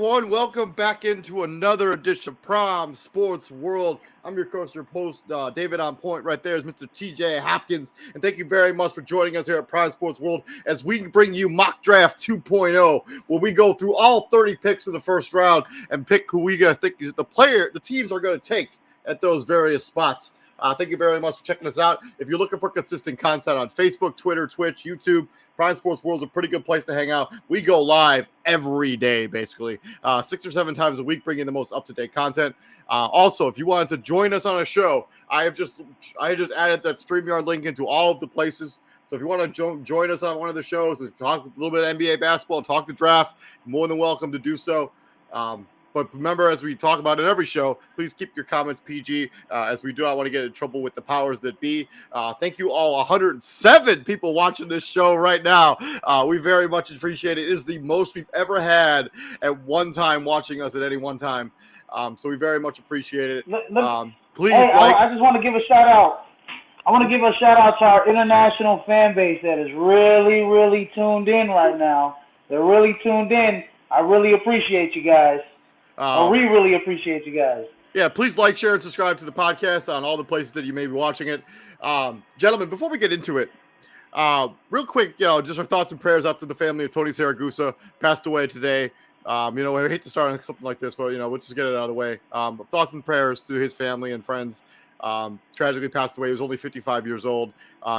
everyone. Welcome back into another edition of Prime Sports World. I'm your coach, your host, David On Point. Right there is Mr. TJ Hopkins. And thank you very much for joining us here at Prime Sports World as we bring you Mock Draft 2.0, where we go through all 30 picks in the first round and pick who we think the teams are going to take at those various spots. Thank you very much for checking us out. If you're looking for consistent content on Facebook, Twitter, Twitch, YouTube, Prime Sports World is a pretty good place to hang out. We go live every day, basically, 6 or 7 times a week, bringing the most up-to-date content. Also, if you wanted to join us on a show, I just added that StreamYard link into all of the places. So if you want to join us on one of the shows and talk a little bit of NBA basketball, talk the draft, more than welcome to do so. But remember, as we talk about in every show, please keep your comments PG, as we do not want to get in trouble with the powers that be. Thank you all, 107 people watching this show right now. We very much appreciate it. It is the most we've ever had at one time watching us at any one time. So we very much appreciate it. Please, I just want to give a shout out. I want to give a shout out to our international fan base that is really, really tuned in right now. They're really tuned in. I really appreciate you guys. We really appreciate you guys. Yeah, please like, share, and subscribe to the podcast on all the places that you may be watching it. Gentlemen, before we get into it, real quick, just our thoughts and prayers out to the family of Tony Saragusa, passed away today. I hate to start on something like this, but, we'll just get it out of the way. Thoughts and prayers to his family and friends. Tragically passed away. He was only 55 years old.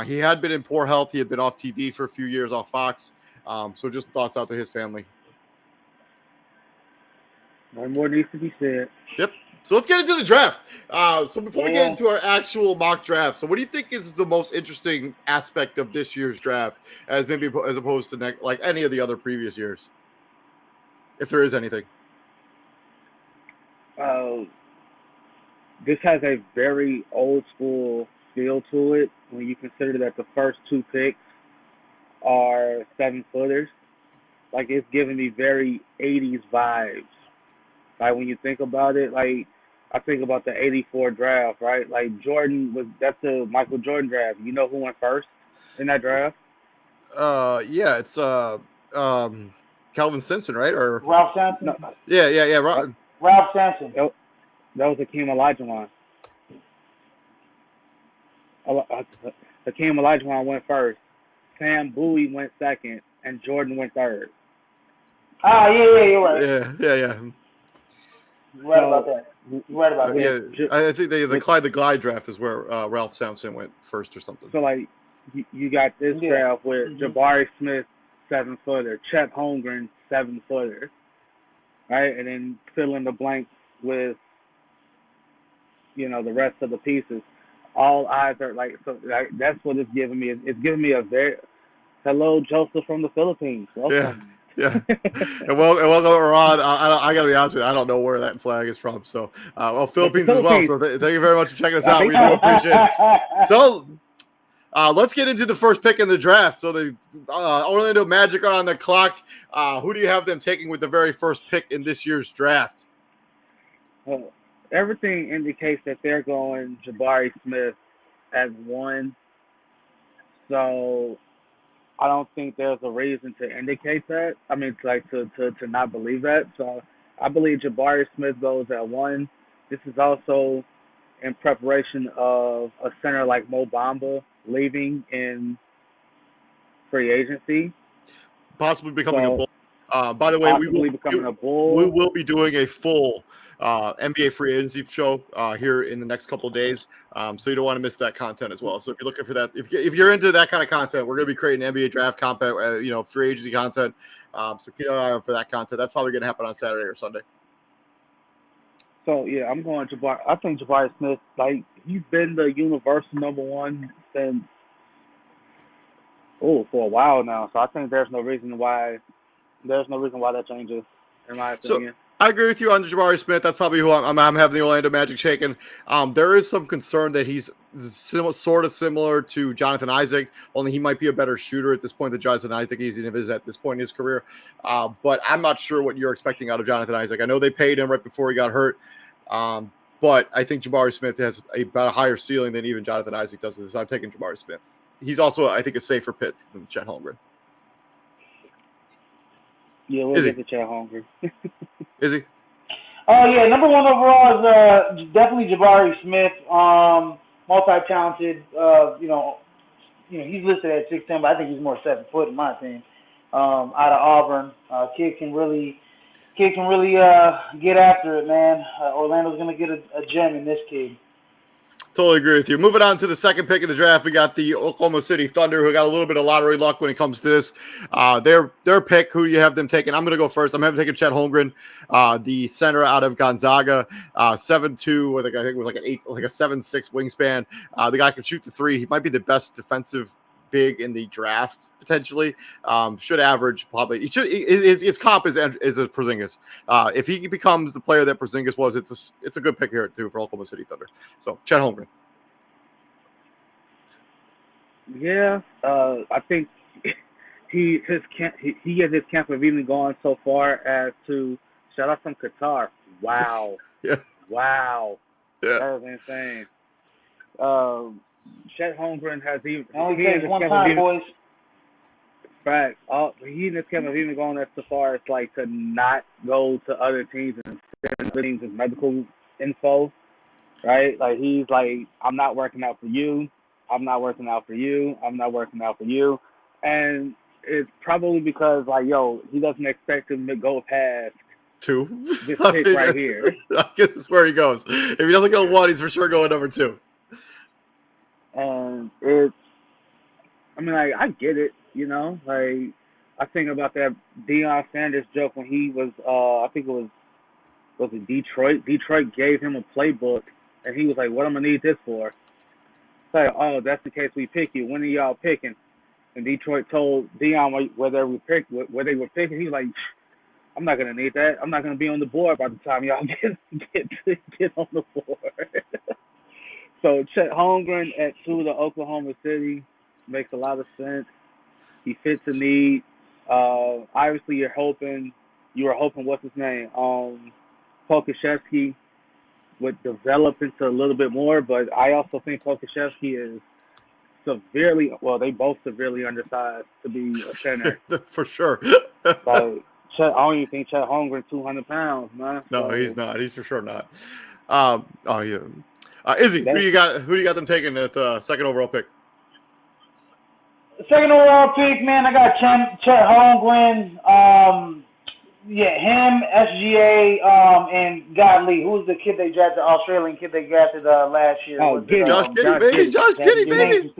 He had been in poor health. He had been off TV for a few years, off Fox. So just thoughts out to his family. No more needs to be said. Yep. So let's get into the draft. So before we get into our actual mock draft, so what do you think is the most interesting aspect of this year's draft, as opposed to like any of the other previous years, if there is anything? This has a very old school feel to it when you consider that the first 2 picks are 7-footers. Like, it's giving me very 80s vibes. Like, when you think about it, like, I think about the 84 draft, right? Like, that's the Michael Jordan draft. You know who went first in that draft? Yeah, it's Calvin Simpson, right? Or Ralph Sampson? No. Yeah. Ralph Sampson. That was Hakeem Olajuwon. Hakeem Olajuwon went first. Sam Bowie went second, and Jordan went third. Yeah, you're right. Yeah. You're right about that. Yeah, I think the Clyde the Glide draft is where Ralph Sampson went first or something. So, like, you got this draft with Jabari Smith, 7-footer, Chet Holmgren, 7-footer, right? And then fill in the blanks with, the rest of the pieces. All eyes are that's what it's giving me. It's giving me a very hello, Joseph from the Philippines. Welcome. Yeah. and welcome, Ron. I got to be honest with you, I don't know where that flag is from. So, Philippines as well. So thank you very much for checking us out. We do appreciate it. So, let's get into the first pick in the draft. So the Orlando Magic are on the clock. Who do you have them taking with the very first pick in this year's draft? Everything indicates that they're going Jabari Smith as 1. So I don't think there's a reason to indicate that. I mean, to not believe that. So I believe Jabari Smith goes at 1. This is also in preparation of a center like Mo Bamba leaving in free agency. Possibly becoming a Bull. By the way, we will be doing a full NBA free agency show here in the next couple of days. So you don't want to miss that content as well. So if you're looking for that, if you're into that kind of content, we're going to be creating NBA draft content, free agency content. So keep an eye out for that content. That's probably going to happen on Saturday or Sunday. So yeah, I'm going Jabari. I think Jabari Smith, like, he's been the universal number 1 since for a while now. So I think there's no reason why that changes, in my opinion. I agree with you on Jabari Smith. That's probably who I'm having the Orlando Magic shaking. There is some concern that he's sort of similar to Jonathan Isaac, only he might be a better shooter at this point than Jonathan Isaac is at this point in his career. But I'm not sure what you're expecting out of Jonathan Isaac. I know they paid him right before he got hurt. But I think Jabari Smith has about a higher ceiling than even Jonathan Isaac does. So I'm taking Jabari Smith. He's also, I think, a safer pick than Chet Holmgren. Yeah, we'll get to Chet Holmgren. Is he? Oh yeah, number one overall is definitely Jabari Smith. Multi-talented. He's listed at 6'10", but I think he's more 7 foot in my opinion. Out of Auburn, kid can really get after it, man. Orlando's gonna get a gem in this kid. Totally agree with you. Moving on to the second pick of the draft, we got the Oklahoma City Thunder, who got a little bit of lottery luck when it comes to this. Their pick, who do you have them taking? I'm going to go first. I'm having taken Chet Holmgren, the center out of Gonzaga, 7'2", with I think it was like a 7'6" wingspan. The guy can shoot the three. He might be the best defensive big in the draft potentially. Should average probably. His comp is a Porzingis. If he becomes the player that Porzingis was, it's a good pick here too for Oklahoma City Thunder. So Chet Holmgren. Yeah, I think he has his camp have even gone so far as to shout out from Qatar. Wow. Yeah. Wow. Yeah. That was insane. Chet Holmgren has even. Only takes one time, boys. Fact. He and his camp have even gone as far as like to not go to other teams and send teams his medical info. Right? Like he's like, I'm not working out for you. I'm not working out for you. I'm not working out for you. And it's probably because like, he doesn't expect him to go past 2. this pick right here. I guess that's where he goes. If he doesn't go 1, he's for sure going number 2. And it's, I get it, like, I think about that Deion Sanders joke when he was, I think it was it Detroit? Detroit gave him a playbook, and he was like, what am I going to need this for? It's like, oh, that's the case we pick you. When are y'all picking? And Detroit told Deion where they were picking. He was like, I'm not going to need that. I'm not going to be on the board by the time y'all get on the board. So Chet Holmgren at 2 to Oklahoma City makes a lot of sense. He fits the need. Obviously, you were hoping, what's his name? Pokashevsky would develop into a little bit more, but I also think Pokashevsky is they both severely undersized to be a center. For sure. Like, I don't even think Chet Holmgren 200 pounds, man. No, he's not. He's for sure not. Yeah. Izzy, who do you got them taking at the second overall pick? The second overall pick, man, I got Chet Holmgren. Him, SGA, and Godley. Who's the kid they drafted? Australian kid they drafted last year. Josh Giddey, baby. Josh Giddey, baby.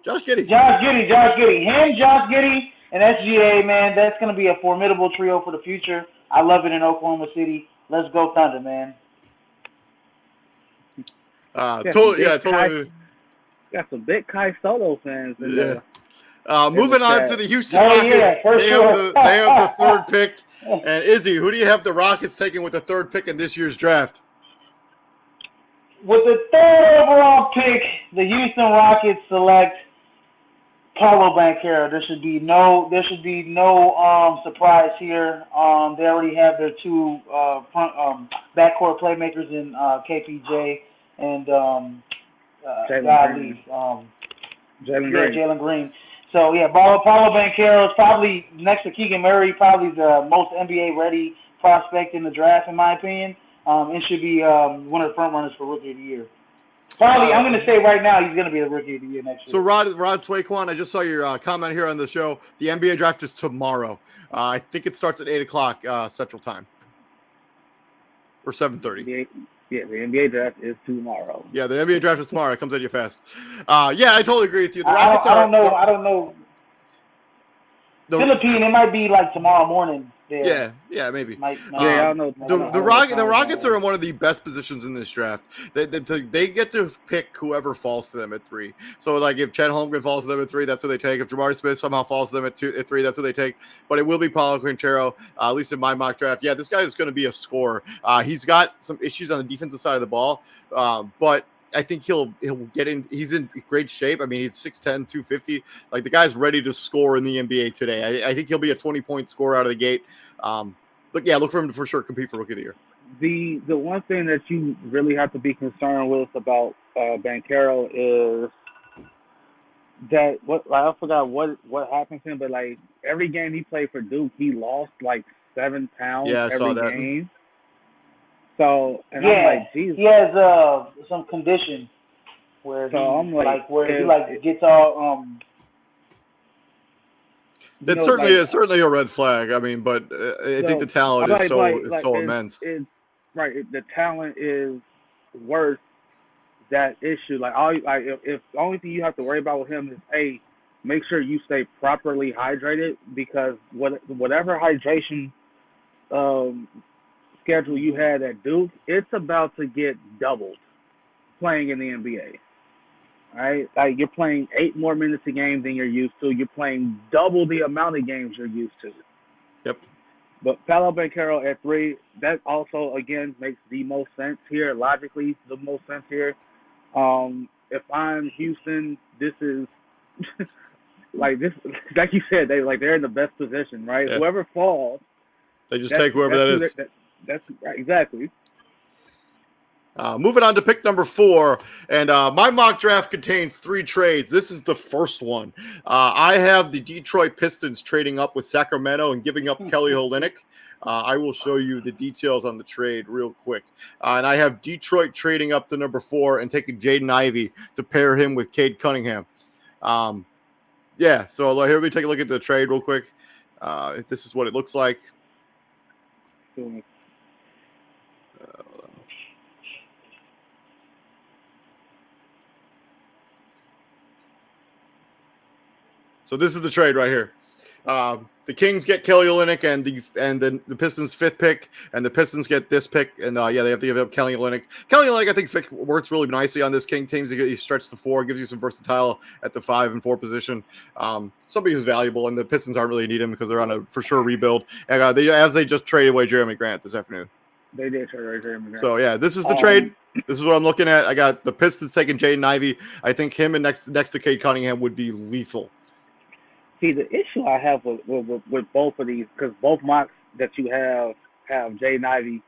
Josh Giddey. Him, Josh Giddey, and SGA, man. That's going to be a formidable trio for the future. I love it in Oklahoma City. Let's go Thunder, man. Totally. Got some big Kai Soto fans in there. Moving on to the Houston Rockets. They have the third pick. And Izzy, who do you have the Rockets taking with the third pick in this year's draft? With the third overall pick, the Houston Rockets select Paolo Banchero. There should be no surprise here. They already have their 2 backcourt playmakers in KPJ and Jalen Green. So Paolo Banchero is probably next to Keegan Murray, probably the most NBA ready prospect in the draft, in my opinion. And should be one of the front runners for Rookie of the Year. Probably, I'm going to say right now he's going to be the Rookie of the Year next year. So Rod Swaquan, I just saw your comment here on the show. The NBA draft is tomorrow. I think it starts at 8:00 Central Time or 7:30. Yeah, the NBA draft is tomorrow. Yeah, the NBA draft is tomorrow. It comes at you fast. I totally agree with you. The Rockets I don't know. Philippine, it might be like tomorrow morning. Yeah, maybe. I don't know. The Rockets are in one of the best positions in this draft. They get to pick whoever falls to them at 3. So, like, if Chet Holmgren falls to them at 3, that's what they take. If Jabari Smith somehow falls to them at 3, that's what they take. But it will be Paolo Banchero, at least in my mock draft. Yeah, this guy is going to be a scorer. He's got some issues on the defensive side of the ball, but I think he'll get in. He's in great shape. I mean, he's 6'10", 250. Like, the guy's ready to score in the NBA today. I think he'll be a 20-point scorer out of the gate. Look for him to for sure compete for Rookie of the Year. The one thing that you really have to be concerned with about Banchero is that what like, I forgot what happened to him, but like every game he played for Duke, he lost like 7 pounds Yeah, I saw every that. game. So and I'm Yeah, like, geez. he has some condition where So he I'm like, like gets all you It's know, certainly like it's certainly a red flag. I mean, but I think the so talent I'm is like so immense. it's right. The talent is worth that issue. Like all like if the only thing you have to worry about with him is make sure you stay properly hydrated because whatever hydration um schedule you had at Duke, it's about to get doubled playing in the NBA. Right? Like you're playing 8 more minutes a game than you're used to. You're playing double the amount of games you're used to. Yep. But Paolo Banchero at 3, that also again makes the most sense here, logically the most sense here. If I'm Houston, this is like this, like you said, they're in the best position, right? Yeah. Whoever falls, They just take whoever that is. That's right, exactly. Moving on to pick number 4, and my mock draft contains 3 trades. This is the first one. I have the Detroit Pistons trading up with Sacramento and giving up Kelly Olynyk. I will show you the details on the trade real quick. And I have Detroit trading up to number 4 and taking Jaden Ivey to pair him with Cade Cunningham. Yeah, so here we take a look at the trade real quick. This is what it looks like. So this is the trade right here. The Kings get Kelly Olynyk and then the Pistons 5th pick, and the Pistons get this pick, and they have to give up Kelly Olynyk. Kelly Olynyk, I think, works really nicely on this King team. He stretches the 4, gives you some versatile at the 5 and 4 position. Somebody who's valuable, and the Pistons aren't really need him because they're on a for sure rebuild. And they just traded away Jeremy Grant this afternoon. They did trade away Jeremy Grant. So yeah, this is the trade. This is what I'm looking at. I got the Pistons taking Jaden Ivey. I think him and next to Cade Cunningham would be lethal. See, the issue I have with both of these, because both mocks that you have Jaden Ivey.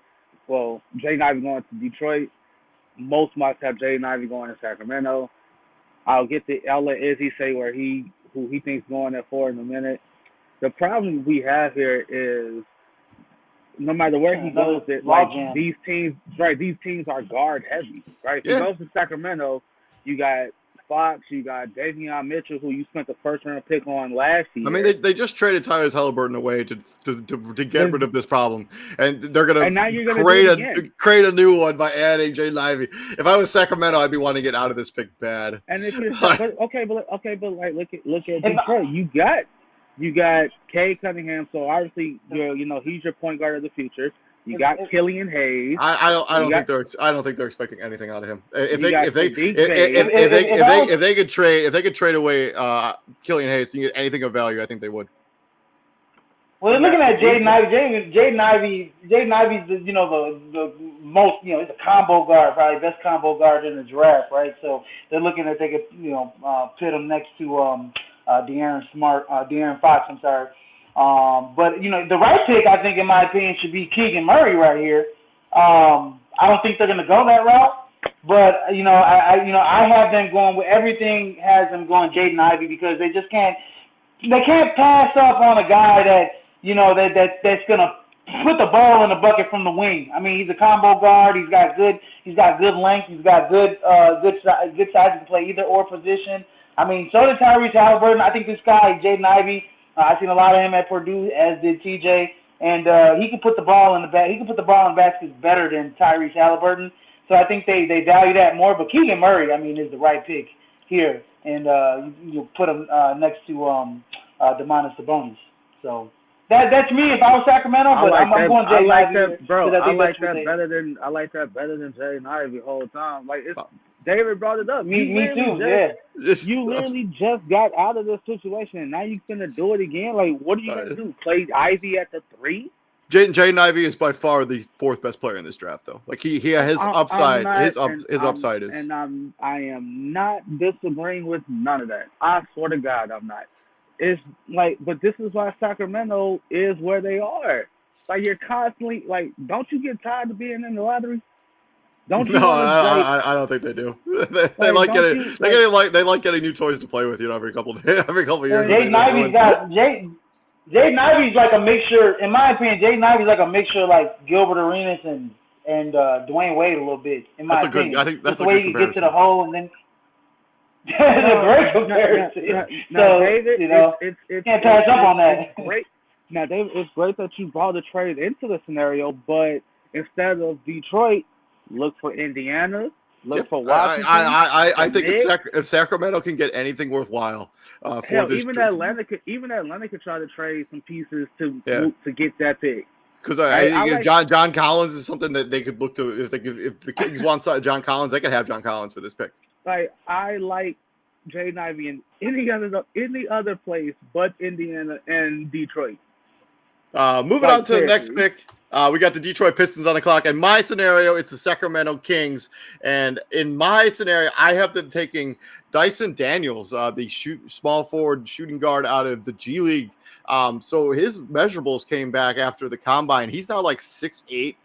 Well, Jaden Ivey going to Detroit. Most mocks have Jaden Ivey going to Sacramento. I'll let Izzy say who he thinks going at 4 in a minute. The problem we have here is no matter where he goes, these teams are guard heavy, right? If he goes to Sacramento, you got Fox, you got Davion Mitchell, who you spent the first round pick on last year. I mean, they just traded Tyrese Halliburton away to get rid of this problem, and they're gonna create a new one by adding Jaden Ivey. If I was Sacramento, I'd be wanting to get out of this pick bad. And if you're but like look at Detroit, you got Cade Cunningham, so obviously he's your point guard of the future. You got Killian Hayes. I don't think they're expecting anything out of him. If they could trade away Killian Hayes to get anything of value, I think they would. Well, they're looking at Jaden Ivey. Jaden Ivey's the most he's a combo guard, probably best combo guard in the draft, right? So they're looking at they could pit him next to De'Aaron Fox. I'm sorry. But the right pick, I think, in my opinion, should be Keegan Murray right here. I don't think they're going to go that route, but I have them going with everything. Has them going Jaden Ivey because they just can't pass up on a guy that that's going to put the ball in the bucket from the wing. I mean, he's a combo guard. He's got good length. He's got good size to play either or position. I mean, so did Tyrese Halliburton. I think this guy Jaden Ivey. I've seen a lot of him at Purdue, as did TJ, and he can put the ball in the back. He can put the ball in baskets better than Tyrese Halliburton. So I think they value that more. But Keegan Murray, I mean, is the right pick here, and you put him next to Domantas Sabonis. So that's me if I was Sacramento. But I'm going Jaden Ivey. I like that better than Jaden Ivey the whole time. Like David brought it up. Me too. Yeah. You literally just got out of this situation, and now you're gonna do it again. Like, what are you gonna do? Play Ivy at the 3? Jaden Ivey is by far the 4th best player in this draft, though. Like he has upside. His upside is. And I am not disagreeing with none of that. I swear to God, I'm not. It's like, but this is why Sacramento is where they are. Like you're constantly like, don't you get tired of being in the lottery? Don't you No, want to like I don't think they do. They like like don't getting you they like getting new toys to play with. Every couple days, every couple of years, like and they Jaden just Ivey's ruin. got Jaden Ivey's like a mixture. In my opinion, Jaden Ivey's like a mixture of like Gilbert Arenas and Dwayne Wade a little bit. In my That's a good. I opinion, think just that's the a way good he can get to the comparison. hole and then. It's a great comparison. now, So David, you know, it's can't pass up on that. It's great. Now, David, it's great that you brought the trade into the scenario, but instead of Detroit, look for Indiana, look Yep, for Washington, I the think Knicks. if Sacramento can get anything worthwhile for Hell, this, even Atlanta could try to trade some pieces to yeah, get that pick. because Right? I I think if like John Collins is something that they could look to. If the Kings want John Collins, they could have John Collins for this pick. I like Jaden Ivey in any other place but Indiana and Detroit. Moving on to the next pick, we got the Detroit Pistons on the clock. In my scenario, it's the Sacramento Kings. And in my scenario, I have them taking Dyson Daniels, the small forward shooting guard out of the G League. So his measurables came back after the combine. He's now like 6'8",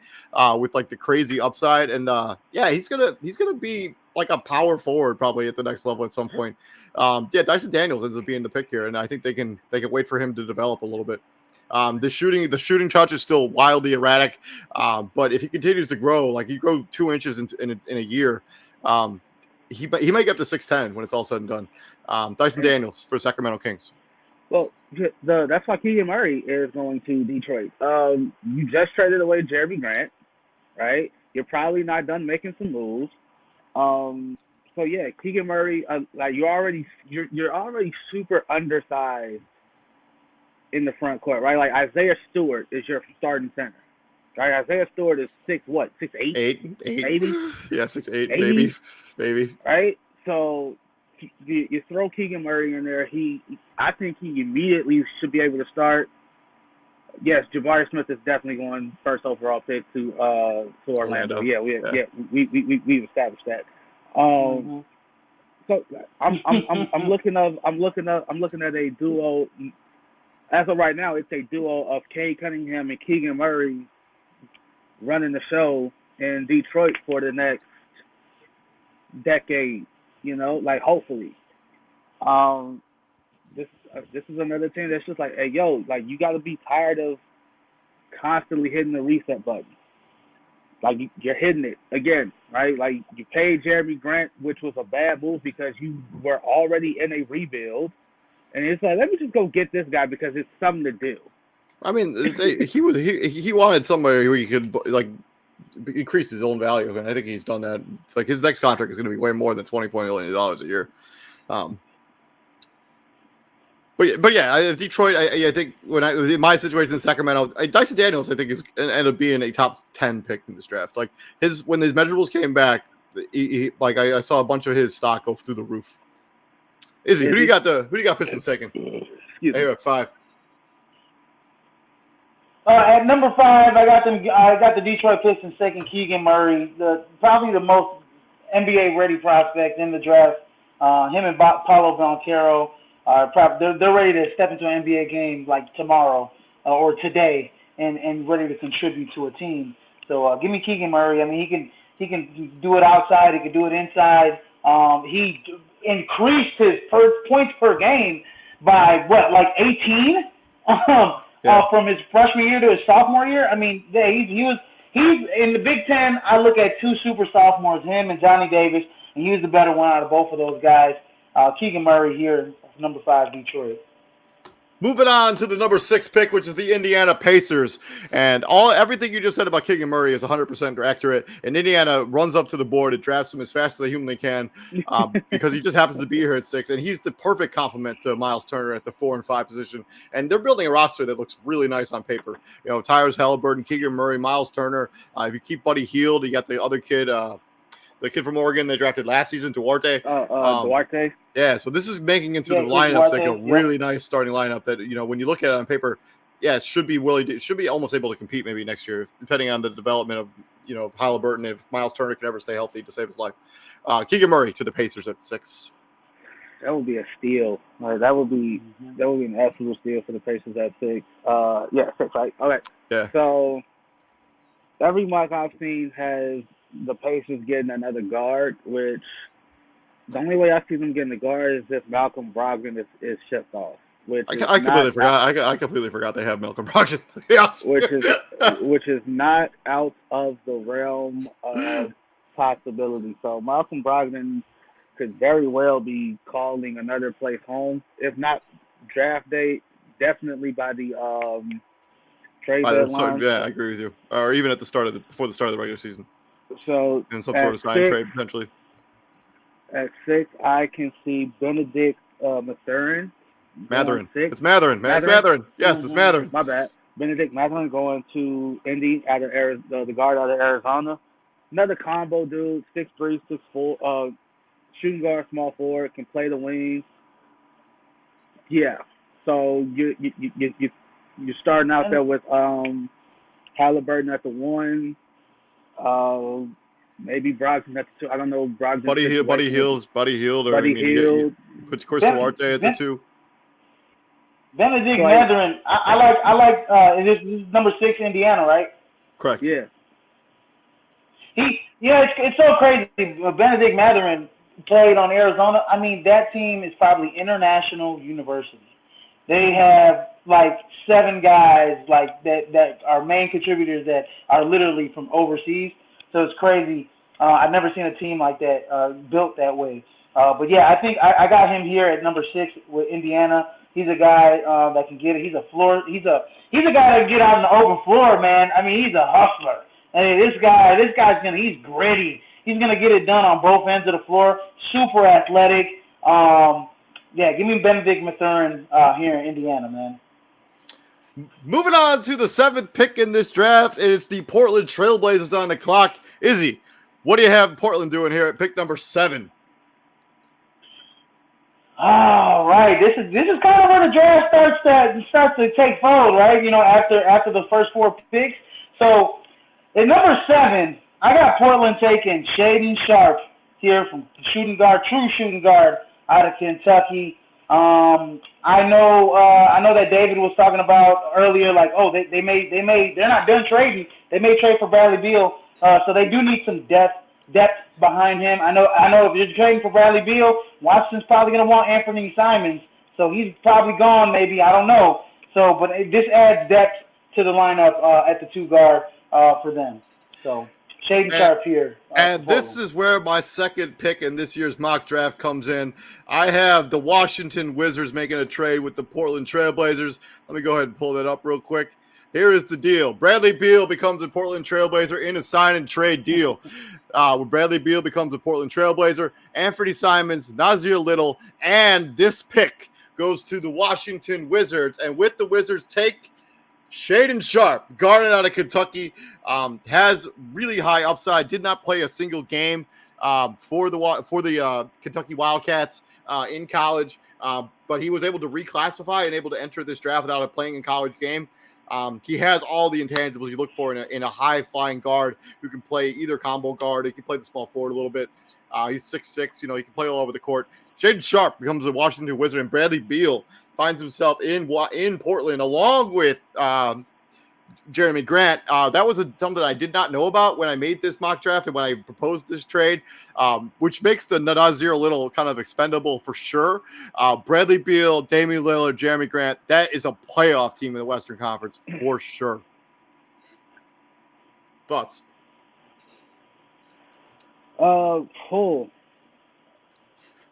with like the crazy upside. And yeah, he's gonna be like a power forward probably at the next level at some point. Yeah, Dyson Daniels ends up being the pick here, and I think they can wait for him to develop a little bit. The shooting touch is still wildly erratic, but if he continues to grow, like he grow 2 inches in a year, he might get up to 6'10" when it's all said and done. Dyson Daniels for Sacramento Kings. Well, that's why Keegan Murray is going to Detroit. You just traded away Jeremy Grant, right? You're probably not done making some moves. So yeah, Keegan Murray, like you're already super undersized in the front court, right? Like Isaiah Stewart is your starting center, right? Isaiah Stewart is 6'8", Eight, maybe, yeah, 6'8", 80, maybe. right? So you throw Keegan Murray in there. I think he immediately should be able to start. Yes, Jabari Smith is definitely going first overall pick to Orlando. Yeah, we established that. So I'm looking at a duo. As of right now, it's a duo of Cade Cunningham and Keegan Murray running the show in Detroit for the next decade. You know, like hopefully. This is another team that's just like, hey, yo, like you got to be tired of constantly hitting the reset button. Like you're hitting it again, right? Like you paid Jeremy Grant, which was a bad move because you were already in a rebuild. And it's like, let me just go get this guy because it's something to do. I mean, he wanted somebody where he could like increase his own value, and I think he's done that. It's like his next contract is going to be way more than $20 million a year. But yeah, Detroit. I think in my situation in Sacramento, Dyson Daniels, I think is ended up being a top 10 pick in this draft. Like when his measurables came back, I saw a bunch of his stock go through the roof. Izzy, who do you got Pistons taking? Hey, 5. At number 5, I got the Detroit Pistons taking Keegan Murray, probably the most NBA ready prospect in the draft. Him and Paulo Banchero they're ready to step into an NBA game like tomorrow or today and ready to contribute to a team. So give me Keegan Murray. I mean, he can do it outside. He can do it inside. He increased his points per game by like 18 from his freshman year to his sophomore year. I mean, yeah, he's in the Big Ten. I look at 2 super sophomores, him and Johnny Davis, and he was the better one out of both of those guys. Keegan Murray here, number 5, Detroit. Moving on to the number 6 pick, which is the Indiana Pacers. And everything you just said about Keegan Murray is 100% accurate. And Indiana runs up to the board and drafts him as fast as they humanly can because he just happens to be here at 6. And he's the perfect complement to Miles Turner at the 4 and 5 position. And they're building a roster that looks really nice on paper. You know, Tyrese Halliburton, Keegan Murray, Miles Turner. If you keep Buddy Hield, you got the other kid, the kid from Oregon they drafted last season, Duarte. Duarte. Yeah, so this is making into the lineup like a really nice starting lineup that, you know, when you look at it on paper, yeah, it should be almost able to compete maybe next year, depending on the development of, you know, Halliburton, if Miles Turner can ever stay healthy to save his life. Keegan Murray to the Pacers at 6. That would be a steal. That would be an absolute steal for the Pacers at 6. 6, right? Okay. Yeah. So every mock I've seen has the Pacers getting another guard, which the only way I see them getting the guard is if Malcolm Brogdon is shipped off, which is I not completely forgot. I completely forgot they have Malcolm Brogdon. Yes. which is not out of the realm of possibility. So Malcolm Brogdon could very well be calling another place home, if not draft date, definitely by the trade deadline. Yeah, I agree with you. Or even at the start of before the start of the regular season, So and some sort of sign trade potentially. At 6, I can see Benedict Mathurin. Matherin. Six. It's Matherin, man. It's Matherin. Yes, it's Matherin. My bad. Benedict Mathurin going to Indy out of Arizona, the guard out of Arizona. Another combo dude, 6'3", 6'4", shooting guard, small forward, can play the wing. Yeah. So you're starting out there with Halliburton at the 1. Maybe Brogdon at the 2. I don't know Brogdon. Buddy Hield, or Buddy Hield. Put Chris Duarte at the 2. Benedict Mathurin. I like. This is number 6, Indiana, right? Correct. Yeah. It's so crazy. Benedict Mathurin played on Arizona. I mean, that team is probably international university. They have like 7 guys like that are main contributors that are literally from overseas. So it's crazy. I've never seen a team like that built that way. But yeah, I think I got him here at number 6 with Indiana. He's a guy that can get it. He's a guy that can get out on the open floor, man. I mean, he's a hustler. And he's gritty. He's gonna get it done on both ends of the floor. Super athletic. Yeah, give me Benedict Mathurin here in Indiana, man. Moving on to the 7th pick in this draft, it's the Portland Trailblazers on the clock. Izzy, what do you have Portland doing here at pick number 7? All right, this is kind of where the draft starts to take fold, right? You know, after the first 4 picks. So at number 7, I got Portland taking Shaedon Sharpe here from true shooting guard out of Kentucky. I know that David was talking about earlier, like, oh, they're not done trading. They may trade for Bradley Beal, so they do need some depth behind him. I know if you're trading for Bradley Beal, Washington's probably gonna want Anthony Simons, so he's probably gone, maybe, I don't know. So, but this adds depth to the lineup at the 2 guard for them. So Shaedon Sharpe here. And this is where my second pick in this year's mock draft comes in. I have the Washington Wizards making a trade with the Portland Trailblazers. Let me go ahead and pull that up real quick. Here is the deal. Bradley Beal becomes a Portland Trailblazer in a sign and trade deal. When Bradley Beal becomes a Portland Trailblazer, Anthony Simons, Nasir Little, and this pick goes to the Washington Wizards. And with the Wizards take Shaedon Sharpe, guarded out of Kentucky, has really high upside. Did not play a single game for the Kentucky Wildcats in college, but he was able to reclassify and able to enter this draft without playing in college game. He has all the intangibles you look for in a high-flying guard who can play either combo guard. He can play the small forward a little bit. He's 6'6", he can play all over the court. Shaedon Sharpe becomes a Washington Wizard, and Bradley Beal finds himself in Portland along with Jeremy Grant. That was something I did not know about when I made this mock draft and when I proposed this trade, which makes the Nasir Little kind of expendable for sure. Bradley Beal, Damian Lillard, Jeremy Grant, that is a playoff team in the Western Conference for sure. Thoughts? Cool.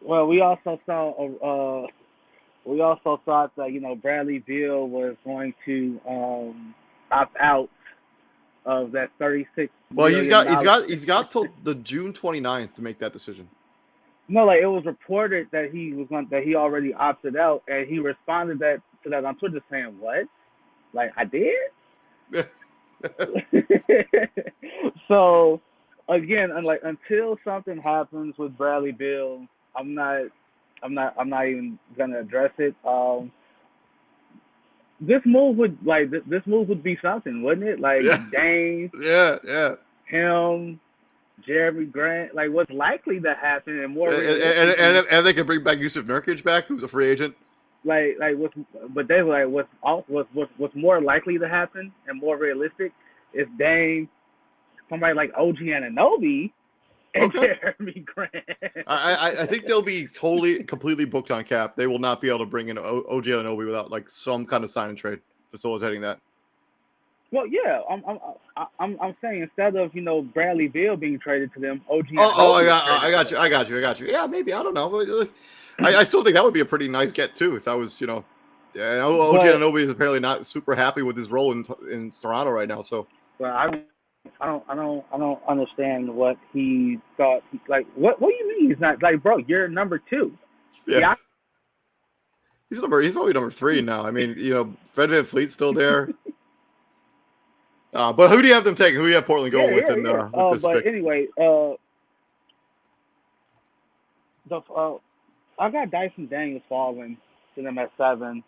Well, we also thought that Bradley Beal was going to opt out of that $36 Well, million. he's got till the June 29th to make that decision. No, it was reported that he already opted out, and he responded to that on Twitter saying, "What? Like, I did?" So again, until something happens with Bradley Beal, I'm not even gonna address it. This move would be something, wouldn't it? Like, yeah. Dame, yeah, him, Jeremy Grant. Like, what's likely to happen, and more, and they can bring back Yusuf Nurkic back, who's a free agent. What's more likely to happen and more realistic is Dame, somebody like OG Anunoby and Okay. Jeremy Grant. I think they'll be completely booked on cap. They will not be able to bring in OG Anunoby without like some kind of sign and trade facilitating that. Well, yeah, I'm saying instead of Bradley Beal being traded to them, OG Oh, Anunoby is I traded got you. Yeah, maybe, I don't know. I still think that would be a pretty nice get too if that was Yeah, I know OG But Anunoby is apparently not super happy with his role in Toronto right now. So I don't understand what he thought. Like, what do you mean he's not? Like, bro, you're number 2. yeah, Yeah, he's probably number 3 now. I mean, Fred VanVleet's still there. But who do you have them taking? Who do you have Portland going with with this But pick? anyway, the I got Dyson Daniels falling to them at 7.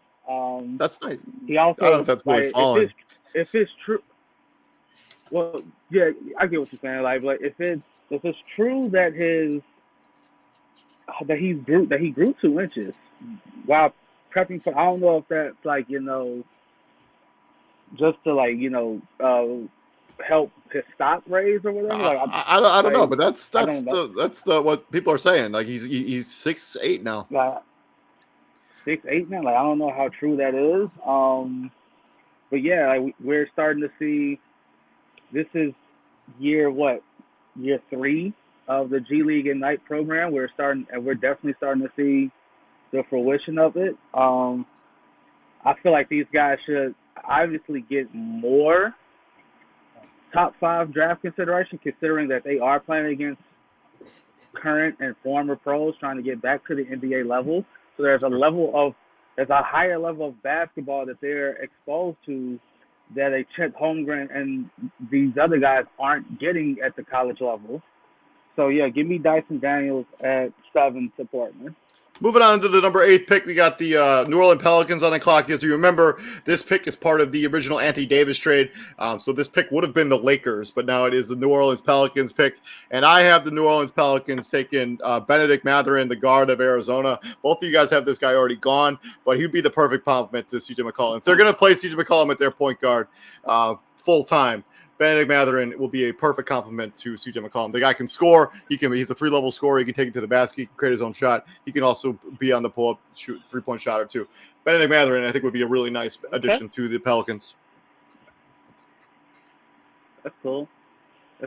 That's nice. He I don't know also if that's really falling. if it's true. Well, yeah, I get what you're saying. Like if it's true that he grew 2 inches while prepping for. I don't know if that's like just to help his stock raise or whatever. I don't know, but that's I don't know. that's what people are saying. Like he's 6'8" now. Like 6'8" now. Like I don't know how true that is. But yeah, like we're starting to see. This is year 3 of the G League Ignite program. We're definitely starting to see the fruition of it. I feel like these guys should obviously get more top 5 draft consideration, considering that they are playing against current and former pros trying to get back to the NBA level. So there's a higher level of basketball that they're exposed to that a Chet Holmgren and these other guys aren't getting at the college level. So yeah, give me Dyson Daniels at 7 to Portland. Moving on to the number 8 pick, we got the New Orleans Pelicans on the clock. As you remember, this pick is part of the original Anthony Davis trade. So this pick would have been the Lakers, but now it is the New Orleans Pelicans pick. And I have the New Orleans Pelicans taking Benedict Mathurin, the guard of Arizona. Both of you guys have this guy already gone, but he'd be the perfect complement to CJ McCollum. If they're going to play CJ McCollum at their point guard full time, Benedict Mathurin will be a perfect complement to CJ McCollum. The guy can score. He's a 3-level scorer. He can take it to the basket. He can create his own shot. He can also be on the pull-up, shoot 3-point shot or 2. Benedict Mathurin, I think, would be a really nice addition to the Pelicans. That's cool.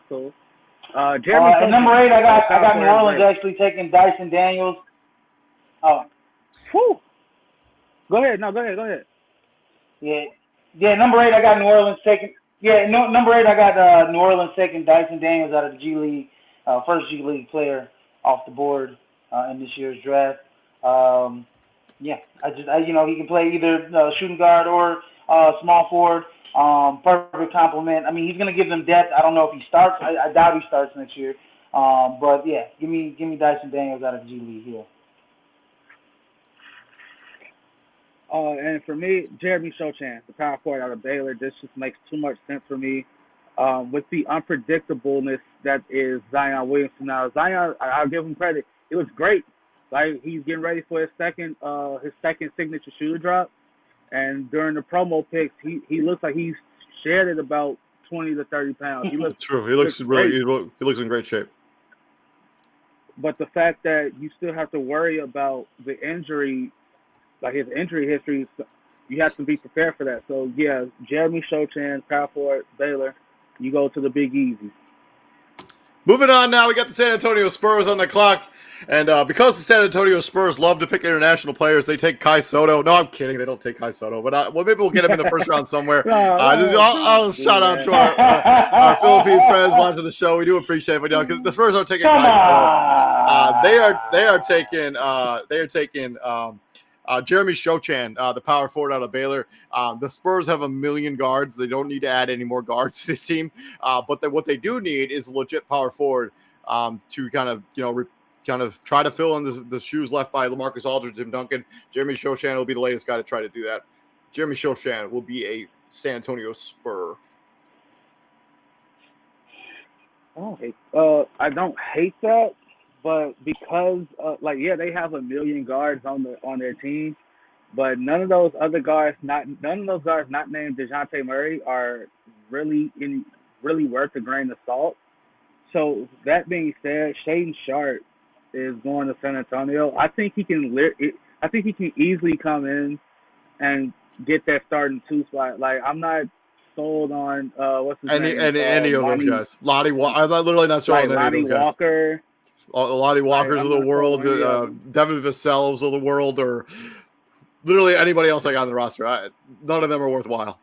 Jeremy, at number 8, I got New Orleans actually taking Dyson Daniels. Oh, whew. Go ahead. No, go ahead. Yeah. Number 8, I got New Orleans taking. Yeah, number 8, I got New Orleans taking Dyson Daniels out of the G League, first G League player off the board in this year's draft. He can play either shooting guard or small forward. Perfect complement. I mean, he's going to give them depth. I don't know if he starts. I doubt he starts next year. But yeah, give me Dyson Daniels out of the G League here. And for me, Jeremy Sochan, the power forward out of Baylor. This just makes too much sense for me. With the unpredictableness that is Zion Williamson now. Zion, I'll give him credit. It was great. Like he's getting ready for his second signature shooter drop. And during the promo picks, he looks like he's shedded about 20 to 30 pounds. He looks true. He looks in great shape. But the fact that you still have to worry about the injury. Like his injury history, you have to be prepared for that. So, yeah, Jeremy Sochan, power forward, Baylor, you go to the Big Easy. Moving on now, we got the San Antonio Spurs on the clock. And because the San Antonio Spurs love to pick international players, they take Kai Soto. No, I'm kidding. They don't take Kai Soto. But maybe we'll get him in the first round somewhere. I'll shout out to our Philippine friends watching the show. We do appreciate it. But because the Spurs are taking Kai Soto. They are taking Jeremy Sochan, the power forward out of Baylor. The Spurs have 1 million guards. They don't need to add any more guards to this team. But what they do need is a legit power forward to kind of try to fill in the shoes left by LaMarcus Aldridge, Tim Duncan. Jeremy Sochan will be the latest guy to try to do that. Jeremy Sochan will be a San Antonio Spur. I don't hate that. But because, they have 1 million guards on their team, but none of those guards not named DeJounte Murray are really really worth a grain of salt. So that being said, Shaden Sharp is going to San Antonio. I think he can. I think he can easily come in and get that starting 2 spot. Like I'm not sold on what's his name, any of those guys. I'm literally not sold on any Lonnie of those guys. Walker. Lonnie Walkers of the world, Devin Vassell's of the world, or literally anybody else I got on the roster. None of them are worthwhile.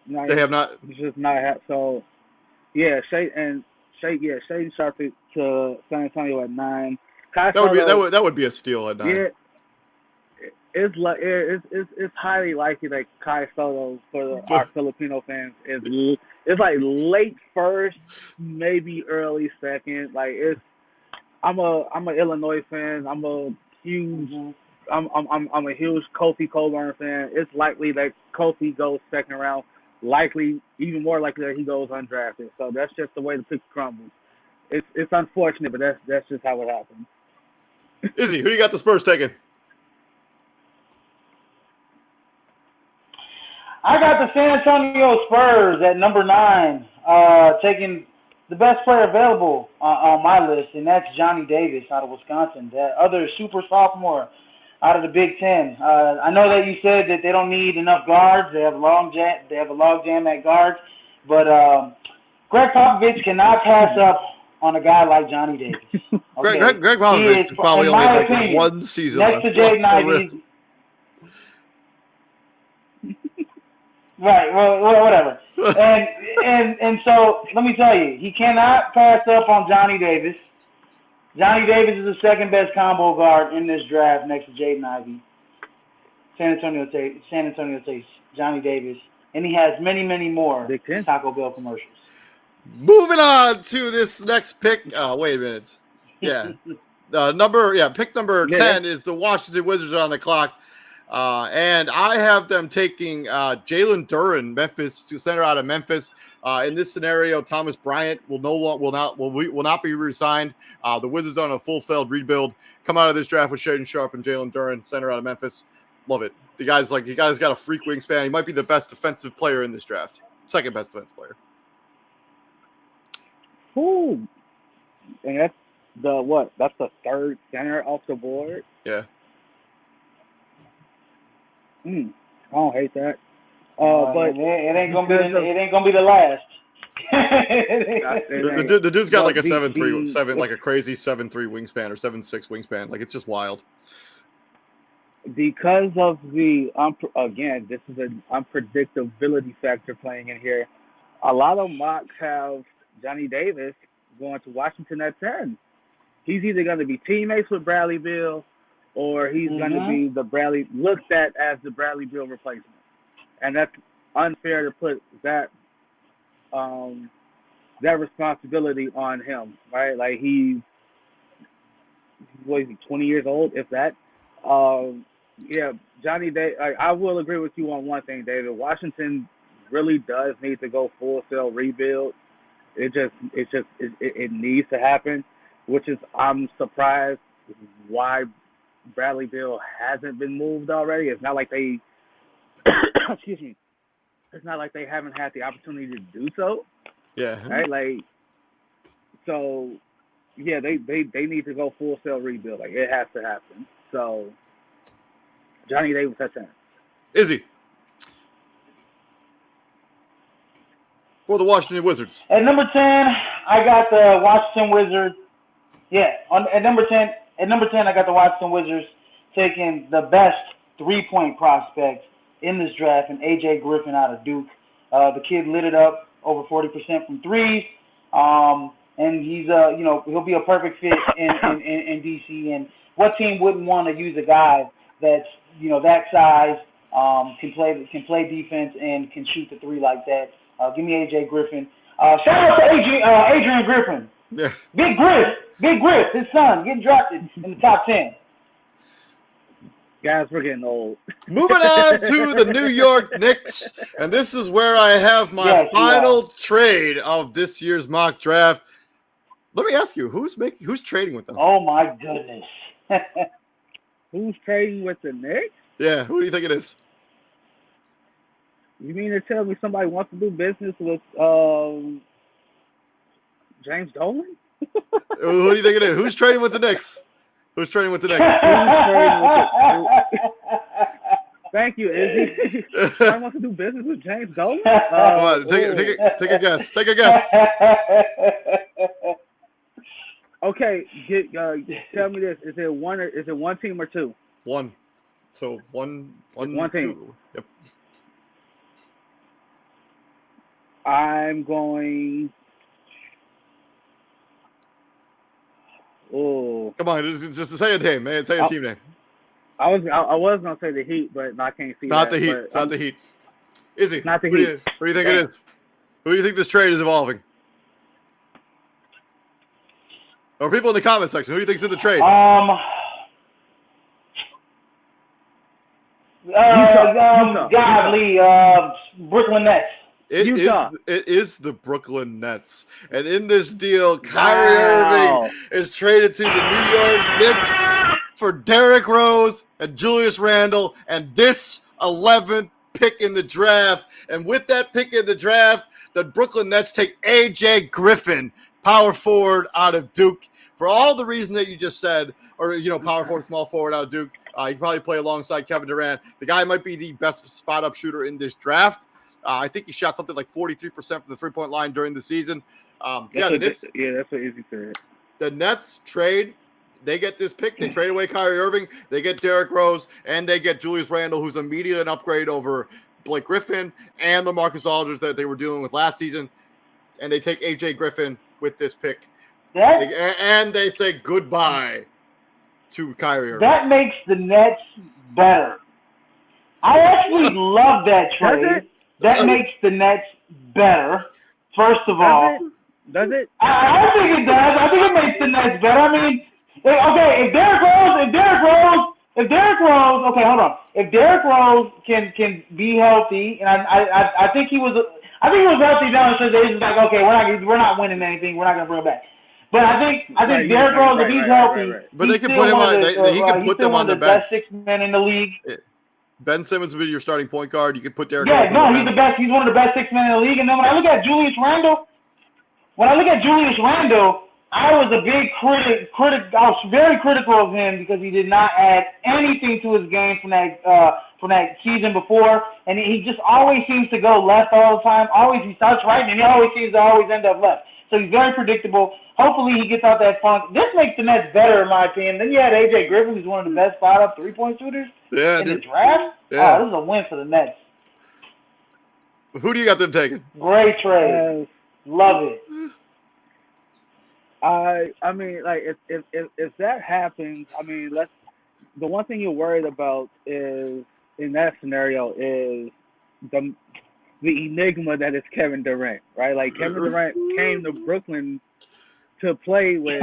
They have not. It's just not. So yeah, Shaden Sharp to San Antonio at 9. That would be a steal at 9. Yeah, it's highly likely that Kai Soto for our Filipino fans it's like late first, maybe early second. Like I'm an Illinois fan. I'm a huge Kofi Coburn fan. It's likely that Kofi goes second round. Likely, even more likely that he goes undrafted. So that's just the way the cookie crumbles. It's unfortunate, but that's just how it happens. Izzy, who do you got the Spurs taking? I got the San Antonio Spurs at number 9, taking the best player available on my list, and that's Johnny Davis out of Wisconsin, that other super sophomore out of the Big Ten. I know that you said that they don't need enough guards. They have a log jam at guards, but Greg Popovich cannot pass up on a guy like Johnny Davis. Okay? Greg Popovich is probably only like one season next to Jaden Ivey. Right, well, whatever. And so let me tell you, he cannot pass up on Johnny Davis. Johnny Davis is the second best combo guard in this draft next to Jaden Ivey. San Antonio takes Johnny Davis, and he has many, many more Taco Bell commercials. Moving on to this next pick. Wait a minute. Yeah. Pick number 10 is the Washington Wizards on the clock. And I have them taking Jalen Duren, center out of Memphis. In this scenario, Thomas Bryant will not be re-signed. The Wizards are on a full-failed rebuild. Come out of this draft with Shaden Sharp and Jalen Duren, center out of Memphis. Love it. You guys got a freak wingspan. He might be the best defensive player in this draft. Second best defensive player. Ooh. And that's that's the third center off the board. Yeah. I don't hate that. But it ain't gonna be the last. the dude's got like a 7'3", like a crazy 7'3" wingspan or 7'6" wingspan. Like it's just wild. Because of the this is an unpredictability factor playing in here. A lot of mocks have Johnny Davis going to Washington at 10. He's either going to be teammates with Bradley Beal, or he's going to be looked at as the Bradley Beal replacement, and that's unfair to put that responsibility on him, right? Like he's 20 years old, if that. Johnny Davis. I will agree with you on one thing, David. Washington really does need to go full scale rebuild. It needs to happen, which is I'm surprised why Bradley Beal hasn't been moved already. It's not like they excuse me. It's not like they haven't had the opportunity to do so. Yeah. Right? Like so yeah, they need to go full scale rebuild. Like it has to happen. So Johnny Davis at 10. Izzy. For the Washington Wizards. At number 10, I got the Washington Wizards. Yeah, at number 10, I got the Washington Wizards taking the best three-point prospect in this draft, and AJ Griffin out of Duke. The kid lit it up, over 40% from threes, and he's he'll be a perfect fit in DC. And what team wouldn't want to use a guy that's that size, can play defense and can shoot the three like that? Give me AJ Griffin. Shout out to Adrian Griffin. Yeah. Big Griff, his son, getting drafted in the top 10. Guys, we're getting old. Moving on to the New York Knicks, and this is where I have my final trade of this year's mock draft. Let me ask you, who's trading with them? Oh my goodness. Who's trading with the Knicks? Yeah, who do you think it is? You mean to tell me somebody wants to do business with James Dolan? Who do you think it is? Who's trading with the Knicks? Who's trading with the Knicks? Thank you, Izzy. Somebody wants to do business with James Dolan? Come on, take a guess. Take a guess. Okay, tell me this: is it one team or two? One. So one One team. Two. Yep. I'm going. Oh, Come on, just say a team, man. Say a team name. I was gonna say the Heat, but I can't see. It's not that, the Heat. It's not the Heat. Is it? Not the Heat. Who do you think Dang. it is? Who do you think this trade is involving? Or people in the comment section, who do you think's in the trade? Godly, Brooklyn Nets. It is the Brooklyn Nets. And in this deal, Kyrie Irving is traded to the New York Knicks for Derrick Rose and Julius Randle and this 11th pick in the draft. And with that pick in the draft, the Brooklyn Nets take A.J. Griffin, power forward out of Duke. For all the reasons that you just said, or, power forward, small forward out of Duke, he can probably play alongside Kevin Durant. The guy might be the best spot-up shooter in this draft. I think he shot something like 43% from the three-point line during the season. That's what Izzy said. The Nets trade. They get this pick. They trade away Kyrie Irving. They get Derrick Rose, and they get Julius Randle, who's immediately an upgrade over Blake Griffin and LaMarcus Aldridge that they were dealing with last season. And they take A.J. Griffin with this pick. And they say goodbye to Kyrie Irving. That makes the Nets better. I actually love that trade. That makes the Nets better. First of all, does it? I think it does. I think it makes the Nets better. I mean, if Derrick Rose, okay, hold on. If Derrick Rose can be healthy, and I think he was healthy down the stretch. It's like, okay, we're not winning anything. We're not gonna bring him back. But I think Derrick Rose, if he's healthy, but they can put him on. He can put them on the bench. Best 6 men in the league. Ben Simmons will be your starting point guard. You can put Derrick. Yeah, no, he's the best. He's one of the best 6 men in the league. And then when I look at Julius Randle, I was a big critic. I was very critical of him because he did not add anything to his game from that season before, and he just always seems to go left all the time. Always he starts right, and he always seems to end up left. So he's very predictable. Hopefully he gets out that funk. This makes the Nets better, in my opinion. Then you had A.J. Griffin, who's one of the best spot-up three-point shooters in the draft. Yeah. Oh, this is a win for the Nets. Who do you got them taking? Great trade. Love it. I mean, like, if that happens, I mean, the one thing you're worried about is, in that scenario, is the enigma that is Kevin Durant, right? Like, Kevin Durant came to Brooklyn to play with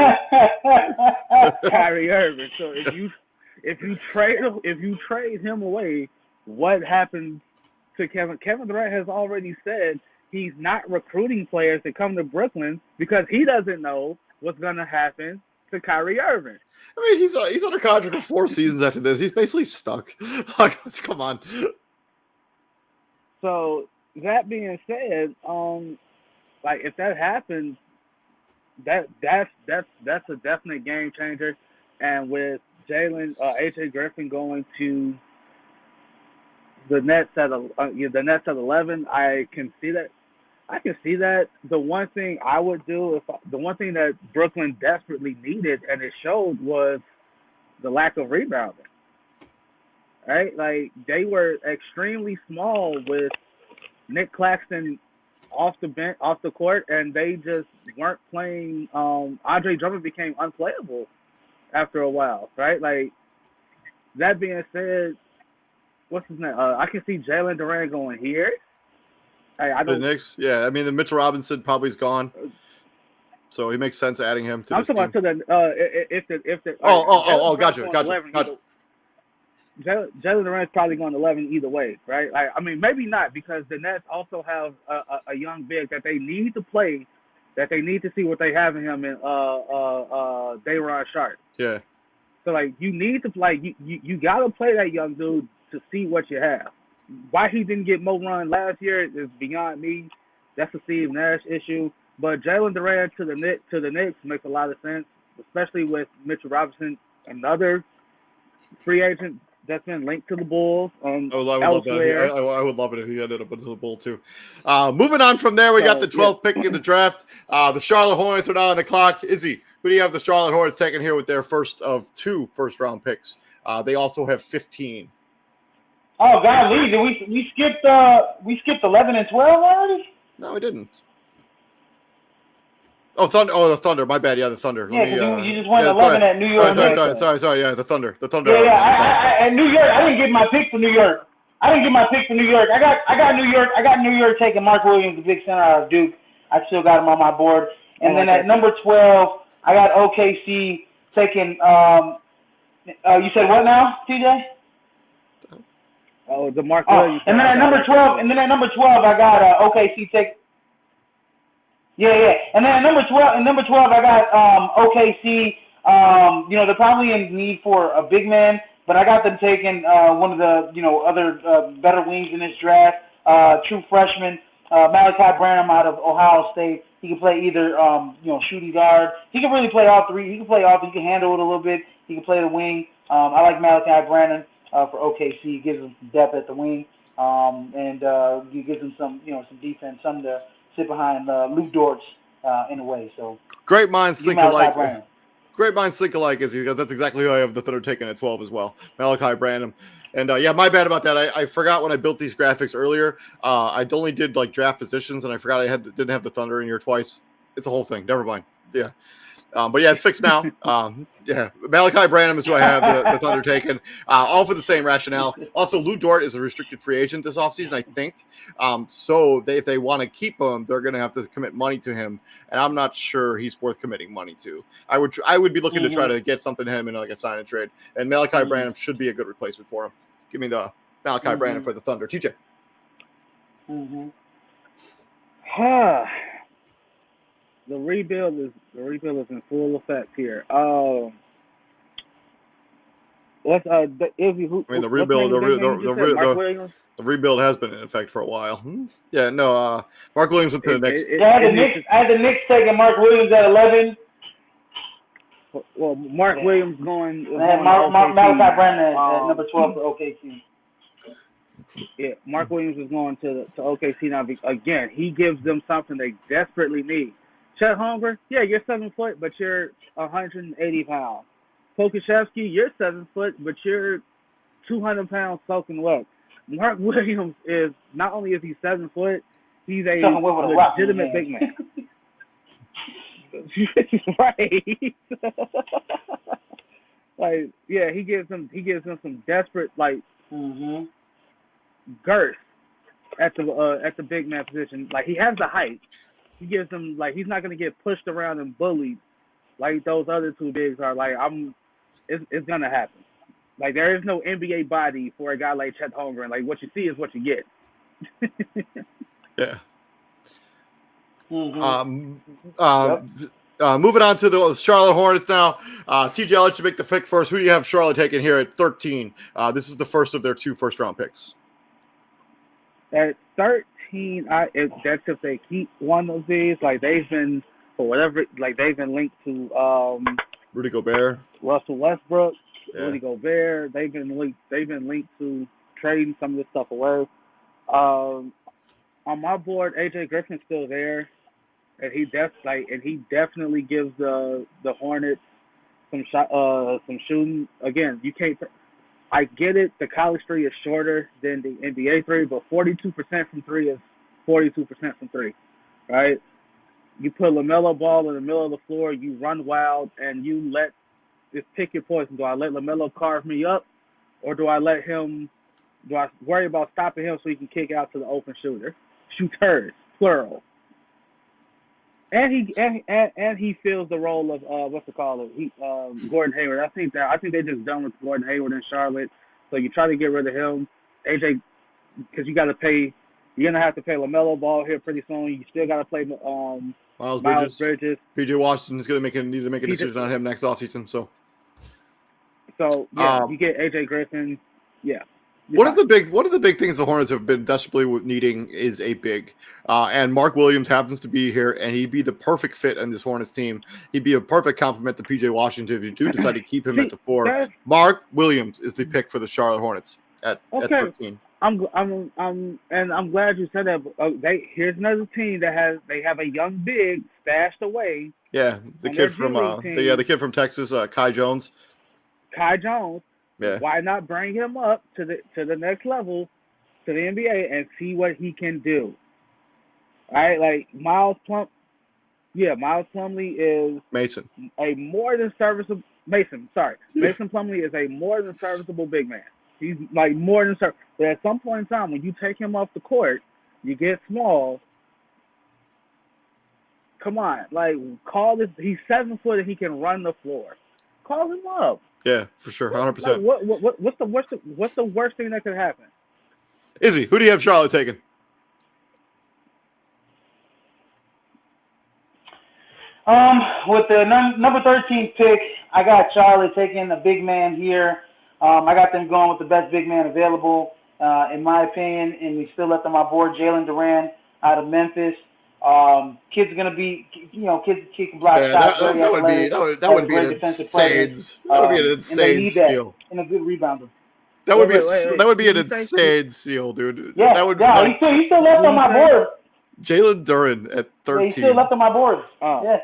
Kyrie Irving. So if you trade him away, what happens to Kevin? Kevin Durant has already said he's not recruiting players to come to Brooklyn because he doesn't know what's gonna happen to Kyrie Irving. I mean, he's under contract for 4 seasons after this. He's basically stuck. Like, come on. So that being said, like, if that happens, that's a definite game changer. And with A.J. Griffin going to the Nets at 11, I can see that. The one thing I would do, the one thing that Brooklyn desperately needed, and it showed, was the lack of rebounding. Right? Like, they were extremely small with Nick Claxton off the court, and they just weren't playing. Andre Drummond became unplayable after a while, right? Like, that being said, what's his name? I can see Jalen Durant going here. The Knicks, yeah. I mean, the Mitchell Robinson probably is gone, so it makes sense adding him to this team. I'm talking about gotcha. Jalen Durant's probably going 11 either way, right? I mean, maybe not, because the Nets also have a young big that they need to play, that they need to see what they have in him in Day'Ron Sharpe. Yeah. So, like, you need to you got to play that young dude to see what you have. Why he didn't get more run last year is beyond me. That's a Steve Nash issue. But Jalen Durant to the Knicks makes a lot of sense, especially with Mitchell Robinson, another free agent that's been linked to the Bulls and I would love that. elsewhere. I would love it if he ended up into the Bull too. Moving on from there, we got the 12th pick in the draft. The Charlotte Hornets are now on the clock. Izzy, who do you have the Charlotte Hornets taking here with their first of 2 first-round picks? They also have 15. Oh God, Lee, did we skipped 11 and 12 already? No, we didn't. Oh, Thunder! Oh, the Thunder. My bad. Yeah, the Thunder. Yeah, because you just went 11 at New York. Sorry. Yeah, the Thunder. The Thunder. Yeah. I New York. I didn't get my pick for New York. I got New York. I got New York taking Mark Williams, the big center out of Duke. I still got him on my board. And then at number 12, I got OKC taking. You said what now, TJ? Oh, the Mark Williams. And then at number 12, I got OKC take. Yeah. And then at number 12, I got OKC. They're probably in need for a big man, but I got them taking one of the other better wings in this draft. True freshman Malachi Branham out of Ohio State. He can play either shooting guard. He can really play all three. He can play all three. He can handle it a little bit. He can play the wing. I like Malachi Branham for OKC. He gives them some depth at the wing, and he gives them some defense, something to sit behind Luke Dortz in a way. So great minds think alike. Great minds think alike, because that's exactly who I have the Thunder taking at 12 as well. Malachi Branham. And my bad about that. I forgot when I built these graphics earlier. I only did like draft positions, and I forgot I didn't have the Thunder in here twice. It's a whole thing. Never mind. Yeah. But yeah, it's fixed now. Malachi Branham is who I have the Thunder taken, all for the same rationale. Also, Lou Dort is a restricted free agent this offseason, I think. So if they want to keep him, they're going to have to commit money to him, and I'm not sure he's worth committing money to. I would be looking to try to get something to him in like a sign and trade, and Malachi Branham should be a good replacement for him. Give me the Malachi Branham for the Thunder. TJ. The rebuild is in full effect here. The rebuild has been in effect for a while. Yeah, no. Mark Williams went to the Knicks. I had the Knicks taking Mark Williams at 11. Well, Mark Williams going. Malachi Branham at number 12 for OKC. Yeah, Mark Williams is going to OKC now. Again, he gives them something they desperately need. Chet Holmgren, yeah, you're 7 foot, but you're 180 pounds. Pokusevski, you're 7 foot, but you're 200 pounds soaking wet. Mark Williams is not only is he 7 foot, he's a legitimate big man. Right. Like, yeah, he gives them some desperate girth at the big man position. Like, he has the height. He gives them, like, he's not gonna get pushed around and bullied like those other two bigs are. Like, it's gonna happen. Like, there is no NBA body for a guy like Chet Holmgren. Like, what you see is what you get. Yeah. Moving on to the Charlotte Hornets now. TJ, I'll let you make the pick first. Who do you have Charlotte taking here at 13? This is the first of their 2 first-round picks. At 13, that's if they keep one of these. Like, they've been, for whatever, like, they've been linked to Rudy Gobert, Russell Westbrook, Rudy Gobert. They've been linked to trading some of this stuff away. On my board, AJ Griffin's still there, and he definitely gives the Hornets some shooting. Again, you can't. I get it. The college three is shorter than the NBA three, but 42% from three is 42% from three, right? You put LaMelo Ball in the middle of the floor, you run wild, and you just pick your poison. Do I let LaMelo carve me up, or do I worry about stopping him so he can kick out to the open shooters, plural. And he fills the role of Gordon Hayward. I think they're just done with Gordon Hayward in Charlotte. So you try to get rid of him, AJ, because you're gonna have to pay LaMelo Ball here pretty soon. You still gotta play Miles Bridges. PJ Washington is need to make a decision on him next offseason. So yeah, you get AJ Griffin. Yeah. One of the big things the Hornets have been desperately needing is a big, and Mark Williams happens to be here, and he'd be the perfect fit in this Hornets team. He'd be a perfect complement to PJ Washington if you do decide to keep him at the 4. Mark Williams is the pick for the Charlotte Hornets at 13. I'm glad you said that. Here's another team that have a young big stashed away. Yeah, the kid from the kid from Texas, Kai Jones. Kai Jones. Yeah. Why not bring him up to the next level, to the NBA, and see what he can do? All right, like Miles Plumlee is Mason. A more than serviceable Mason. Sorry, yeah. Mason Plumlee is a more than serviceable big man. He's like more than serviceable. But at some point in time, when you take him off the court, you get small. Come on, like call this. He's 7 foot and he can run the floor. Call him up. Yeah, for sure, 100%. What's the worst thing that could happen? Izzy, who do you have Charlotte taking? With the number 13 pick, I got Charlotte taking a big man here. I got them going with the best big man available, in my opinion, and we still left on my board Jalen Duran out of Memphis. Kid's gonna be, kid can block shots. That would be an insane steal. And a good rebounder. That would be an insane steal, dude. Yeah, he's still left on my board. Jalen Duran at 13. Yeah, he's still left on my board. Yeah.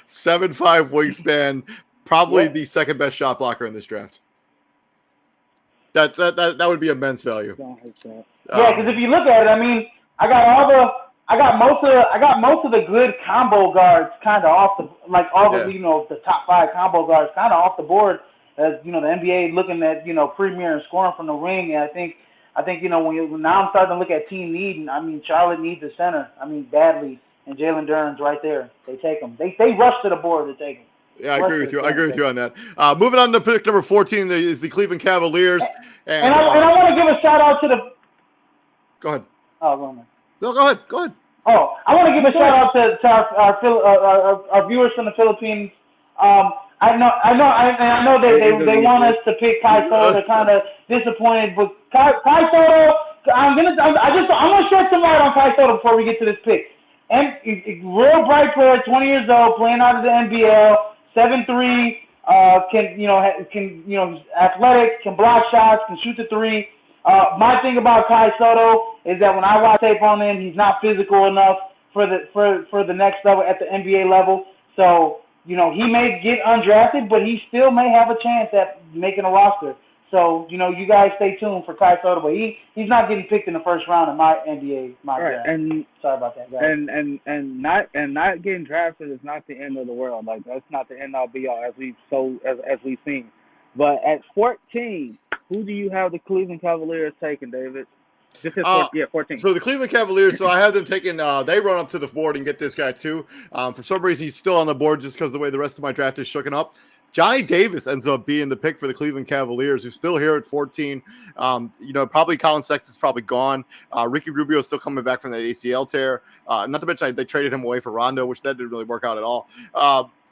7'5" wingspan, probably the second best shot blocker in this draft. That would be immense value. Yeah, because if you look at it, I mean, I got most of the good combo guards kind of off the top 5 combo guards kind of off the board, as the NBA looking at premier and scoring from the ring. And I think when now I'm starting to look at team need, and I mean Charlotte needs a center. I mean badly, and Jalen Duran's right there. They take him. They rush to the board to take him. Yeah, I agree with you. I agree with you on that. Moving on to pick number 14 is the Cleveland Cavaliers. And I want to give a shout out to the. Go ahead. Oh, go ahead. No, go ahead. Oh, I want to give a shout out to our viewers from the Philippines. I know they want us to pick Kai Soto. They're kind of disappointed, but Kai Soto. I'm gonna shed some light on Kai Soto before we get to this pick. And real bright player, 20 years old, playing out of the NBL, 7'3", can athletic, can block shots, can shoot the 3. My thing about Kai Soto is that when I watch tape on him, he's not physical enough for the next level at the NBA level. So, he may get undrafted, but he still may have a chance at making a roster. So, you guys stay tuned for Kai Soto, but he's not getting picked in the first round of my NBA mock draft. And sorry about that, guys. And not getting drafted is not the end of the world. Like that's not the end all be all as we've seen. But at 14, who do you have the Cleveland Cavaliers taking, David? This is 14. So the Cleveland Cavaliers, I have them taking, they run up to the board and get this guy too. For some reason, he's still on the board just because the way the rest of my draft is shooken up. Johnny Davis ends up being the pick for the Cleveland Cavaliers, who's still here at 14. Probably Colin Sexton's probably gone. Ricky Rubio is still coming back from that ACL tear. Not to mention they traded him away for Rondo, which that didn't really work out at all.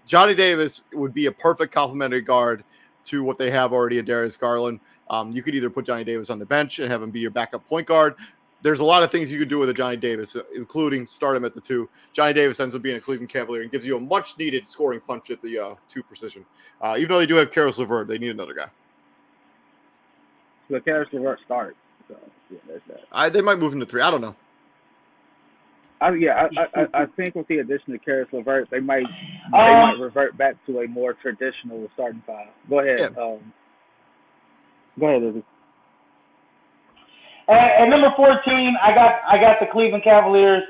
Johnny Davis would be a perfect complementary guard to what they have already in Darius Garland. You could either put Johnny Davis on the bench and have him be your backup point guard. There's a lot of things you could do with a Johnny Davis, including start him at the 2. Johnny Davis ends up being a Cleveland Cavalier and gives you a much-needed scoring punch at the 2 position. Even though they do have Karis LeVert, they need another guy. So Karis LeVert starts. So, yeah, there's that. They might move him to 3. I don't know. I think with the addition of Karis LeVert, they might revert back to a more traditional starting 5. Go ahead. Yeah. Go ahead, Izzy. At number 14, I got the Cleveland Cavaliers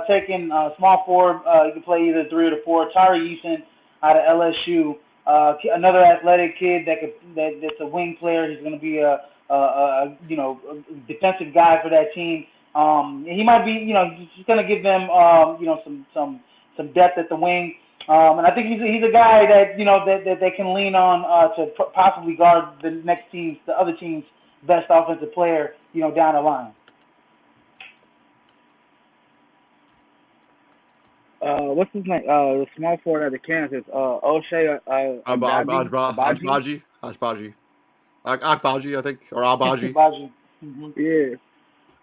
taking small forward. You can play either 3 or the 4. Tari Eason out of LSU, another athletic kid that's a wing player. He's going to be a defensive guy for that team. He might be he's going to give them some depth at the wing. And I think he's a guy that that they can lean on to possibly guard the other team's best offensive player, down the line. What's his name? The small forward out of Kansas, O'Shea Agbaji, I think, or Abaji. Mm-hmm.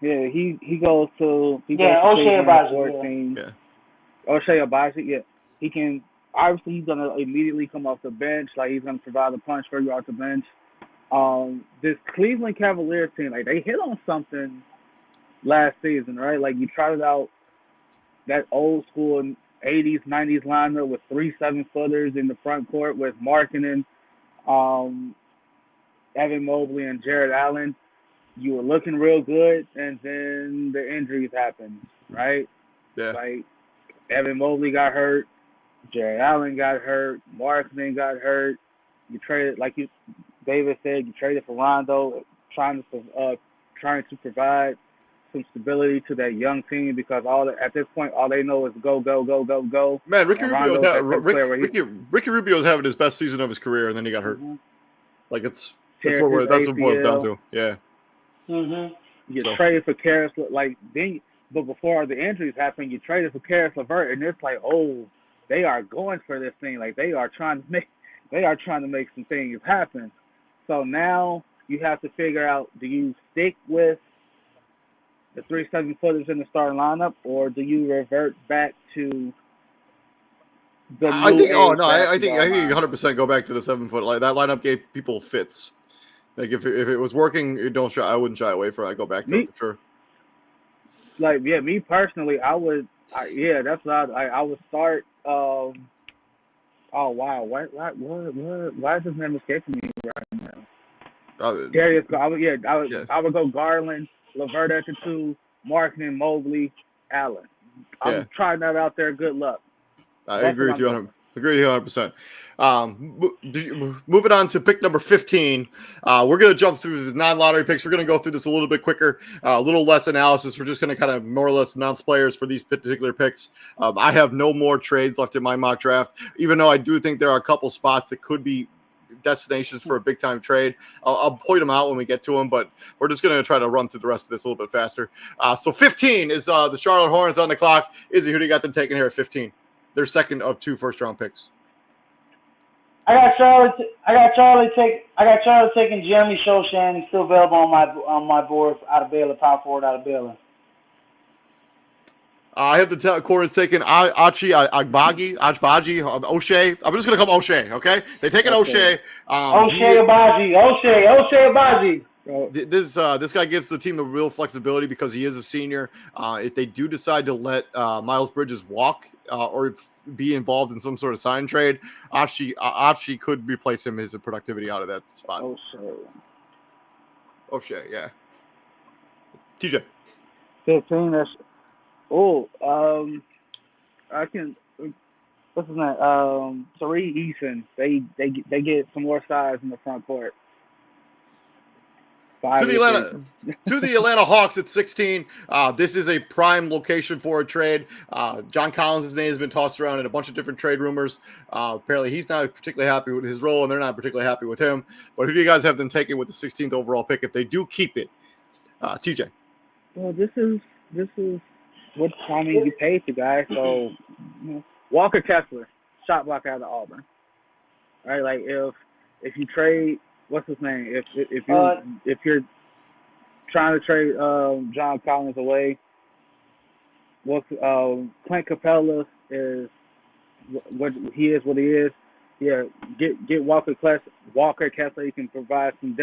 Yeah. He goes to O'Shea Abaji. 14. Yeah. O'Shea Abaji, yeah. He can obviously he's gonna immediately come off the bench, like he's gonna provide a punch for you off the bench. This Cleveland Cavaliers team, like they hit on something last season, right? Like you tried out that old school 80s, 90s lineup with 3 7-footers in the front court with Markkinen, Evan Mobley, and Jared Allen. You were looking real good, and then the injuries happened, right? Yeah. Like Evan Mobley got hurt, Jared Allen got hurt, Markkinen got hurt. You traded, like David said, you traded for Rondo, trying to provide some stability to that young team because at this point all they know is go, go, go, go, go. Man, Ricky Rubio's Rubio's having his best season of his career, and then he got hurt. Mm-hmm. Like that's what it boils down to. Yeah. Mm-hmm. You traded for Karis, but before the injuries happened, you traded for Karis LeVert, and it's like, oh, they are going for this thing. Like they are trying to make some things happen. So now you have to figure out: do you stick with the 3 7-footers in the starting lineup, or do you revert back to the I think 100% 100% go back to the 7-foot. Like that lineup gave people fits. Like if it was working, I wouldn't shy away from it. I'd go back to it for sure. Like me personally, I would. That's what I would start. Oh wow, why is his name escaping me right now? Darius, I would go Garland, LeVert at the 2, Markkinen, Mobley, Allen. I'm trying that out there. Good luck. I agree with you 100%. Moving on to pick number 15. We're going to jump through the non-lottery picks. We're going to go through this a little bit quicker, a little less analysis. We're just going to kind of more or less announce players for these particular picks. I have no more trades left in my mock draft, even though I do think there are a couple spots that could be destinations for a big-time trade. I'll point them out when we get to them, but we're just going to try to run through the rest of this a little bit faster. So 15 is the Charlotte Hornets on the clock. Izzy, who do you got them taking here at 15? Their second of 2 first-round picks. I got Charlie taking Jeremy Shoshan. He's still available on my board out of Baylor, power forward out of Baylor. I have the Hornets taking Agbaji, O'Shea. I'm just going to call him O'Shea, okay? They're taking O'Shea. O'Shea Abaji. This guy gives the team the real flexibility because he is a senior. If they do decide to let Miles Bridges walk or be involved in some sort of sign trade, Achi could replace him his productivity out of that spot. O'Shea, yeah. TJ. 15. I can. What's his name? Tariq Eason. They get some more size in the front court. To the Atlanta Hawks at 16. This is a prime location for a trade. John Collins' name has been tossed around in a bunch of different trade rumors. Apparently, he's not particularly happy with his role, and they're not particularly happy with him. But who do you guys have them taking with the 16th overall pick if they do keep it? TJ. Well, this is what you paid the guy. So Walker Kessler, shot blocker out of Auburn. Right, like if you trade. What's his name? If you're trying to trade John Collins away, Clint Capella is what he is. Yeah, get Walker Kessler. He can provide some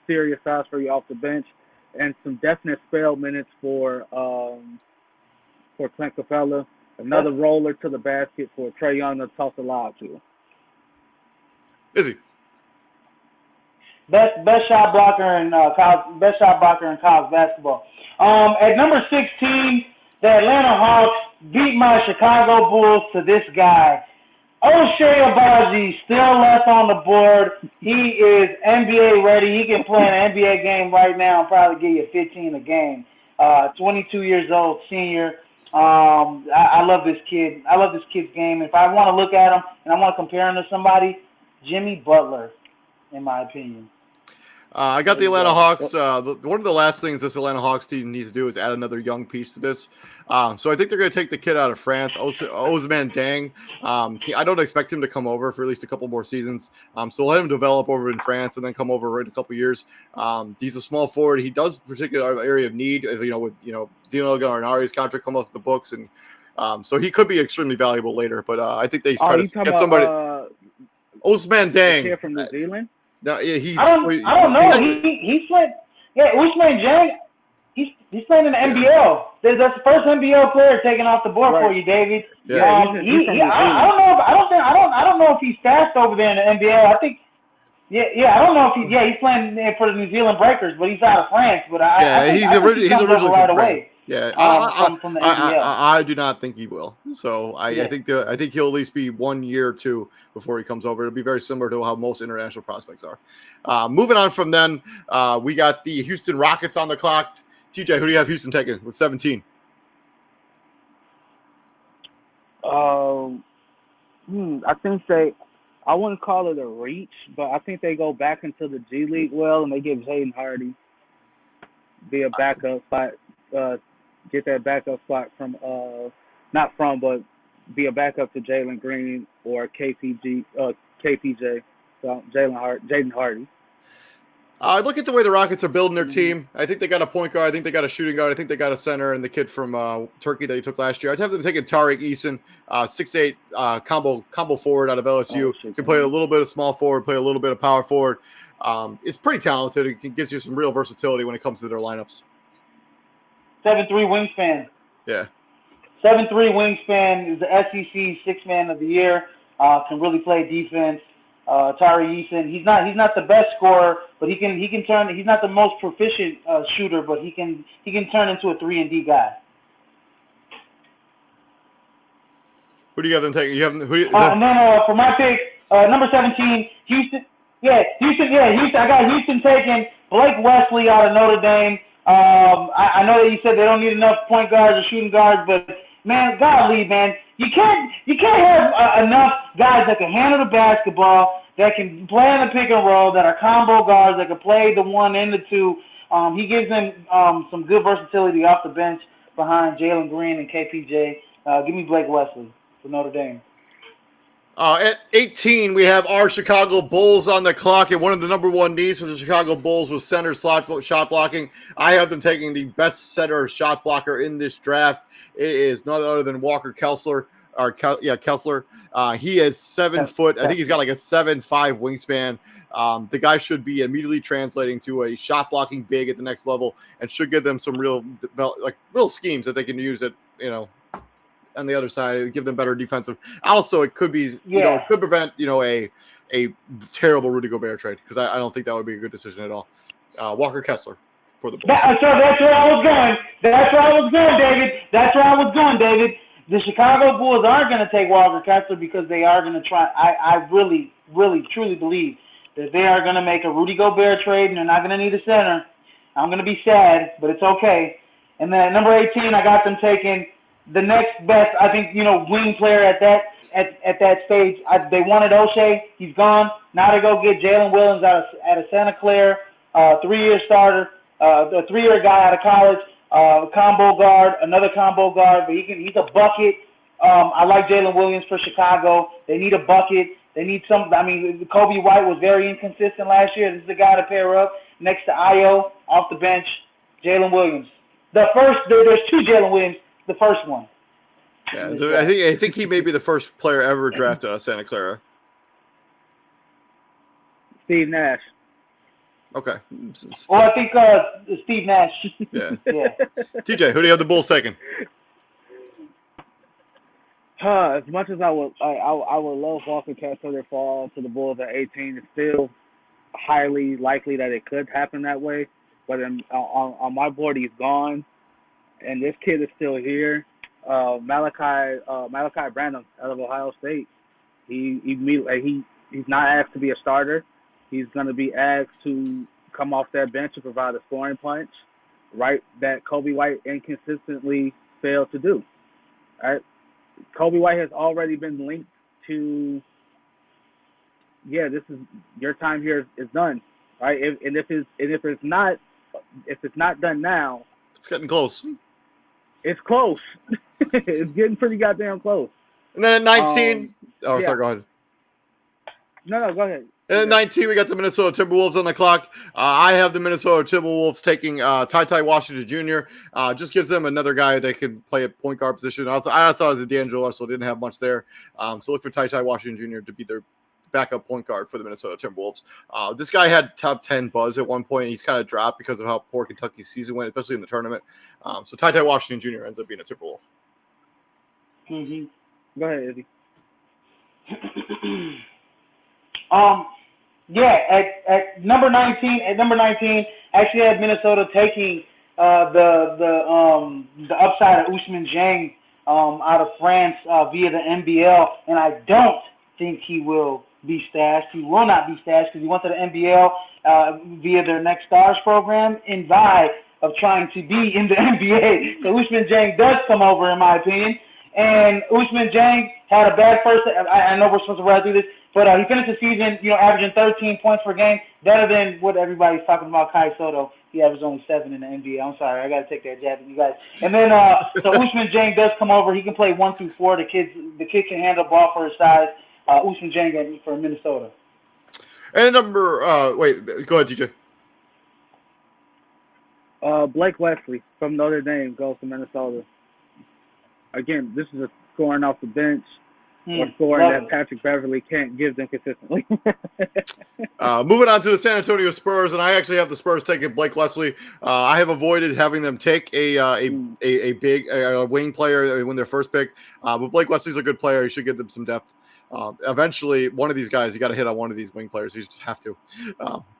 serious size for you off the bench and some definite spell minutes for Clint Capella. Another roller to the basket for Trae Young to toss a lob to. Izzy. Best shot blocker in college basketball. At number 16, the Atlanta Hawks beat my Chicago Bulls to this guy. O'Shea Abaji still left on the board. He is NBA ready. He can play an NBA game right now and probably give you 15 a game. 22 years old, senior. I love this kid. I love this kid's game. If I want to look at him and I want to compare him to somebody, Jimmy Butler, in my opinion. I got the There you Atlanta go. Hawks. One of the last things this Atlanta Hawks team needs to do is add another young piece to this. So I think they're going to take the kid out of France, Ousmane Dang. I don't expect him to come over for at least a couple more seasons. So let him develop over in France and then come over in a couple years. He's a small forward. He does particular area of need, with Dino Gallinari's contract come off the books, and so he could be extremely valuable later. But I think they try You to talking get somebody. about Ousmane the Dang. kid from New Zealand? No, yeah, I don't know. He's playing. Yeah, Ousmane Jang. He's playing in the NBL. That's the first NBL player taken off the board for you, David. Yeah, he's from New Zealand. I don't know if he's fast over there in the NBL. I think. Yeah. I don't know if he's playing for the New Zealand Breakers, but he's out of France. But I think he's originally right away. Yeah, from the NBL. I do not think he will. So I think he'll at least be 1 year or two before he comes over. It'll be very similar to how most international prospects are. Moving on from then, we got the Houston Rockets on the clock. TJ, who do you have Houston taking with 17? I think I wouldn't call it a reach, but I think they go back into the G League and they give Jaden Hardy be a backup spot, get that backup spot but be a backup to Jalen Green or KPJ, so Jaden Hardy. I look at the way the Rockets are building their team. I think they got a point guard. I think they got a shooting guard. I think they got a center and the kid from Turkey that he took last year. I'd have them taking Tariq Eason, 6'8", combo forward out of LSU. Can play a little bit of small forward, play a little bit of power forward. It's pretty talented. It gives you some real versatility when it comes to their lineups. 7'3" wingspan. Yeah. 7'3" wingspan is the SEC six-man of the year. Can really play defense. Tari Eason, he's not the best scorer, but he can turn. He's not the most proficient shooter, but he can turn into a 3-and-D guy. Who do you have them taking? No. For my pick, number 17, Houston. Houston. I got Houston taking Blake Wesley out of Notre Dame. I know that you said they don't need enough point guards or shooting guards, but man, golly, man, you can't have enough guys that can handle the basketball, that can play in the pick and roll, that are combo guards, that can play the 1 and the 2. He gives them some good versatility off the bench behind Jalen Green and KPJ. Give me Blake Wesley for Notre Dame. At 18, we have our Chicago Bulls on the clock, and one of the number one needs for the Chicago Bulls was center shot blocking. I have them taking the best center shot blocker in this draft. It is none other than Walker Kessler. Kessler. He is 7 foot. I think he's got like a 7'5" wingspan. The guy should be immediately translating to a shot blocking big at the next level, and should give them some real schemes that they can use on the other side. It would give them better defensive. Also, it could be, it could prevent, a terrible Rudy Gobert trade, because I don't think that would be a good decision at all. Walker Kessler for the Bulls. So that's where I was going. That's where I was going, David. The Chicago Bulls aren't going to take Walker Kessler because they are going to try. I really, really, truly believe that they are going to make a Rudy Gobert trade, and they're not going to need a center. I'm going to be sad, but it's okay. And then at number 18, I got them taking the next best, I think, wing player at that stage. They wanted O'Shea. He's gone. Now they go get Jalen Williams out of Santa Clara, 3-year starter, a 3-year guy out of college, combo guard, another combo guard, but he's a bucket. I like Jalen Williams for Chicago. They need a bucket. They need Kobe White was very inconsistent last year. This is the guy to pair up next to Io off the bench, Jalen Williams. There's 2 Jalen Williams. The first one. Yeah, I think he may be the first player ever drafted out of Santa Clara. Steve Nash. Okay. Well, I think Steve Nash. Yeah. TJ, who do you have the Bulls taking? As much as I would love Walker Kessler to fall to the Bulls at 18, it's still highly likely that it could happen that way. But on my board, he's gone. And this kid is still here. Malachi Branham out of Ohio State. He's not asked to be a starter. He's going to be asked to come off that bench and provide a scoring punch, right? That Kobe White inconsistently failed to do. Right? Kobe White has already been linked to. This is your time here is done. right? If it's not done now, It's getting close. it's close. It's getting pretty goddamn close. And then at 19, yeah. sorry, go ahead. No, go ahead. And at 19, we got the Minnesota Timberwolves on the clock. I have the Minnesota Timberwolves taking Ty Washington Jr. Just gives them another guy they could play at point guard position. I saw it as a D'Angelo Russell, didn't have much there. So look for Ty Washington Jr. to be their backup point guard for the Minnesota Timberwolves. This guy had top 10 buzz at one point. He's kind of dropped because of how poor Kentucky's season went, especially in the tournament. So Ty Washington Jr. ends up being a Timberwolf. Mm-hmm. Go ahead, Izzy. Yeah, at number 19, actually had Minnesota taking the upside of Ousmane Dieng out of France via the NBL, and I don't think he will be stashed. He will not be stashed because he went to the NBL via their Next Stars program in vie of trying to be in the NBA. So Ousmane Dieng does come over, in my opinion. And Ousmane Dieng had a bad first. I know we're supposed to run through this, but he finished the season, averaging 13 points per game, better than what everybody's talking about. Kai Soto, he averaged only 7 in the NBA. I'm sorry, I got to take that jab at you guys. And then so Ousmane Dieng does come over. He can play 1 through 4. The kid can handle the ball for his size. Ousmane Dieng for Minnesota. And number go ahead, TJ. Blake Wesley from Notre Dame goes to Minnesota. Again, this is a scoring off the bench or scoring that Patrick Beverly can't give them consistently. Moving on to the San Antonio Spurs, and I actually have the Spurs taking Blake Wesley. I have avoided having them take a big wing player when their first pick, but Blake Wesley's a good player. He should give them some depth. Eventually, one of these guys, you got to hit on one of these wing players. You just have to.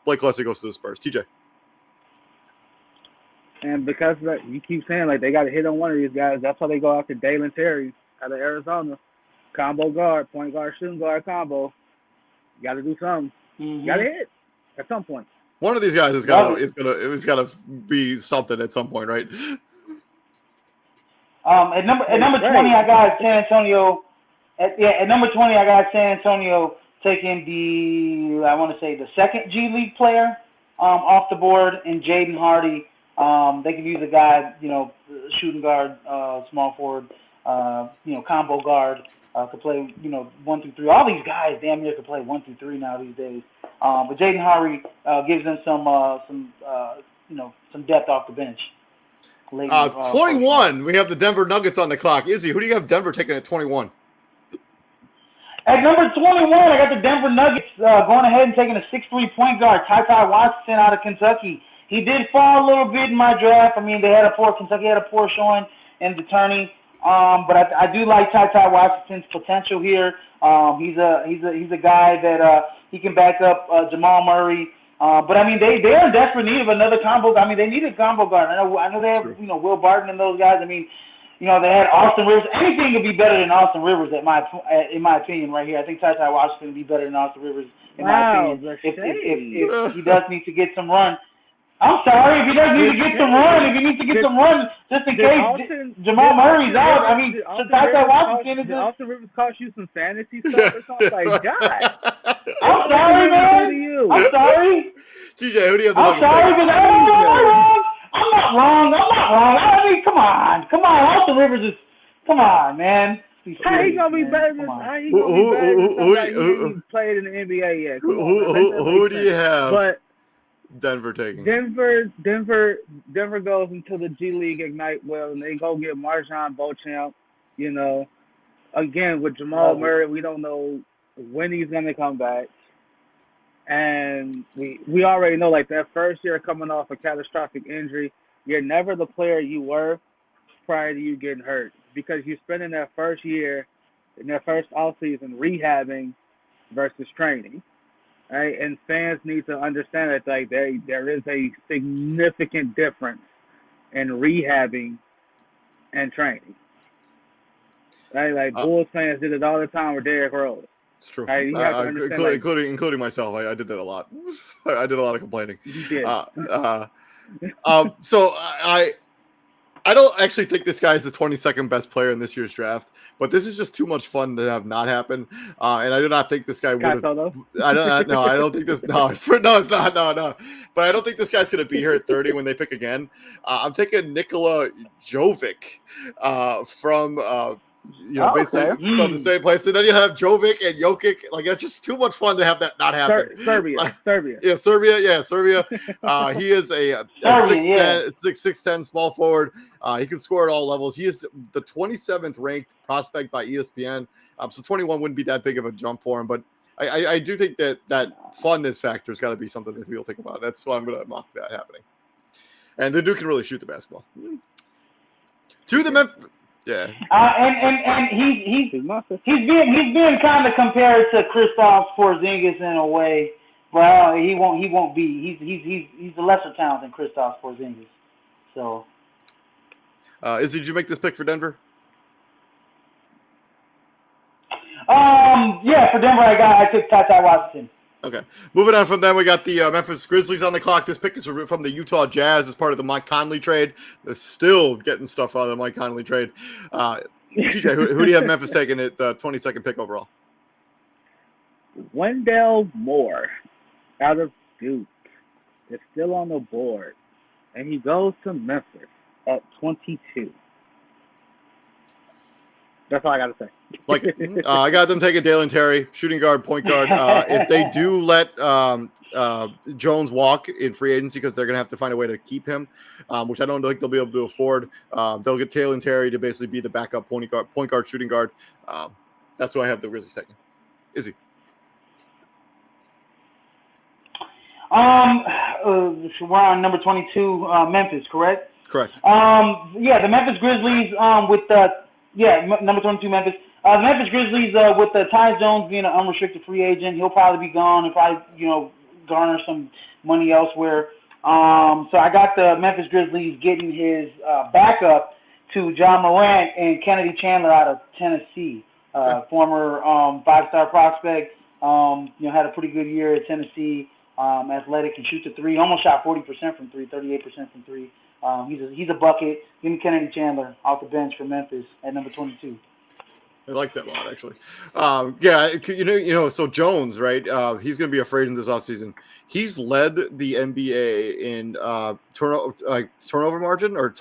Blake Wesley goes to the Spurs. TJ. And because you keep saying, they got to hit on one of these guys, that's why they go after Dalen Terry out of Arizona. Combo guard, point guard, shooting guard combo. You got to do something. Mm-hmm. You got to hit at some point. One of these guys is gonna be something at some point, right? At number 20, I got San Antonio. At number 20, I got San Antonio taking the second G League player off the board, and Jaden Hardy. They could use a guy, shooting guard, small forward, combo guard, could play, 1 through 3. All these guys damn near could play 1 through 3 now these days. But Jaden Hardy gives them some depth off the bench. 21. We have the Denver Nuggets on the clock. Izzy, who do you have Denver taking at 21? At number 21, I got the Denver Nuggets going ahead and taking a 6'3" point guard, Ty Washington out of Kentucky. He did fall a little bit in my draft. I mean, Kentucky had a poor showing in the tourney. But I do like Ty Washington's potential here. He's a guy that he can back up Jamal Murray. But I mean, they're in desperate need of another combo. I mean, they need a combo guard. I know they have Will Barton and those guys. I mean, they had Austin Rivers. Anything could be better than Austin Rivers in my opinion right here. I think Ty Washington would be better than Austin Rivers in my opinion. If he does need to get some run. I'm sorry, if he does need to get some run, just in case Jamal Murray's out. I mean, Ty Washington is. Did Austin Rivers cost you some fantasy stuff or something? Like, God. I'm sorry, man. I'm sorry. TJ, who do you have the I'm sorry, but I'm not wrong. I mean, come on. Austin Rivers is. Come on, man. How he gonna be better than somebody who played in the NBA yet? Who do you have? But Denver taking. Denver goes into the G League Ignite well, and they go get Marjon Beauchamp. Again with Jamal Murray, we don't know when he's gonna come back, and we already know that first year coming off a catastrophic injury, you're never the player you were prior to you getting hurt because you're spending that first year in that first offseason rehabbing versus training. Right? And fans need to understand that there is a significant difference in rehabbing and training. Right? Bulls fans did it all the time with Derrick Rose. It's true. Right? You have to understand, including myself. I did that a lot. I did a lot of complaining. You did. So I don't actually think this guy is the 22nd best player in this year's draft, but this is just too much fun to have not happen. And I do not think this guy would have. I don't think this. No, no, it's not. No. But I don't think this guy's going to be here at 30 when they pick again. I'm taking Nikola Jovic from. Basically from the same place. And then you have Jovic and Jokic. Like, it's just too much fun to have that not happen. Serbia. Yeah, Serbia. He is a 6'10" small forward. He can score at all levels. He is the 27th ranked prospect by ESPN. So 21 wouldn't be that big of a jump for him. But I do think that funness factor has got to be something that people think about. That's why I'm going to mock that happening. And the dude can really shoot the basketball. To the Memphis. Yeah. And he's being kind of compared to Kristaps Porzingis in a way, but he won't be. He's a lesser talent than Kristaps Porzingis. So. Did you make this pick for Denver? Yeah, for Denver I took Ty Washington. Okay. Moving on from them, we got the Memphis Grizzlies on the clock. This pick is from the Utah Jazz as part of the Mike Conley trade. They're still getting stuff out of the Mike Conley trade. TJ, who do you have Memphis taking at the 22nd pick overall? Wendell Moore out of Duke is still on the board, and he goes to Memphis at 22. That's all I got to say. I got them taking Dalen Terry, shooting guard, point guard. If they do let Jones walk in free agency because they're going to have to find a way to keep him, which I don't think they'll be able to afford, they'll get Dalen Terry to basically be the backup point guard, shooting guard. That's who I have the Grizzlies taking. Izzy. So we're on number 22, Memphis, correct? Correct. Yeah, the Memphis Grizzlies with number 22, Memphis. The Memphis Grizzlies with Tyus Jones being an unrestricted free agent, he'll probably be gone and probably garner some money elsewhere. So I got the Memphis Grizzlies getting his backup to John Morant and Kennedy Chandler out of Tennessee, former 5-star prospect. Had a pretty good year at Tennessee. Athletic, can shoot the three. Almost shot 40% from three, 38% from three. He's a bucket. Give me Kennedy Chandler off the bench for Memphis at number 22. I like that a lot, actually. So Jones, right? He's going to be a free agent this offseason. He's led the NBA in turnover margin or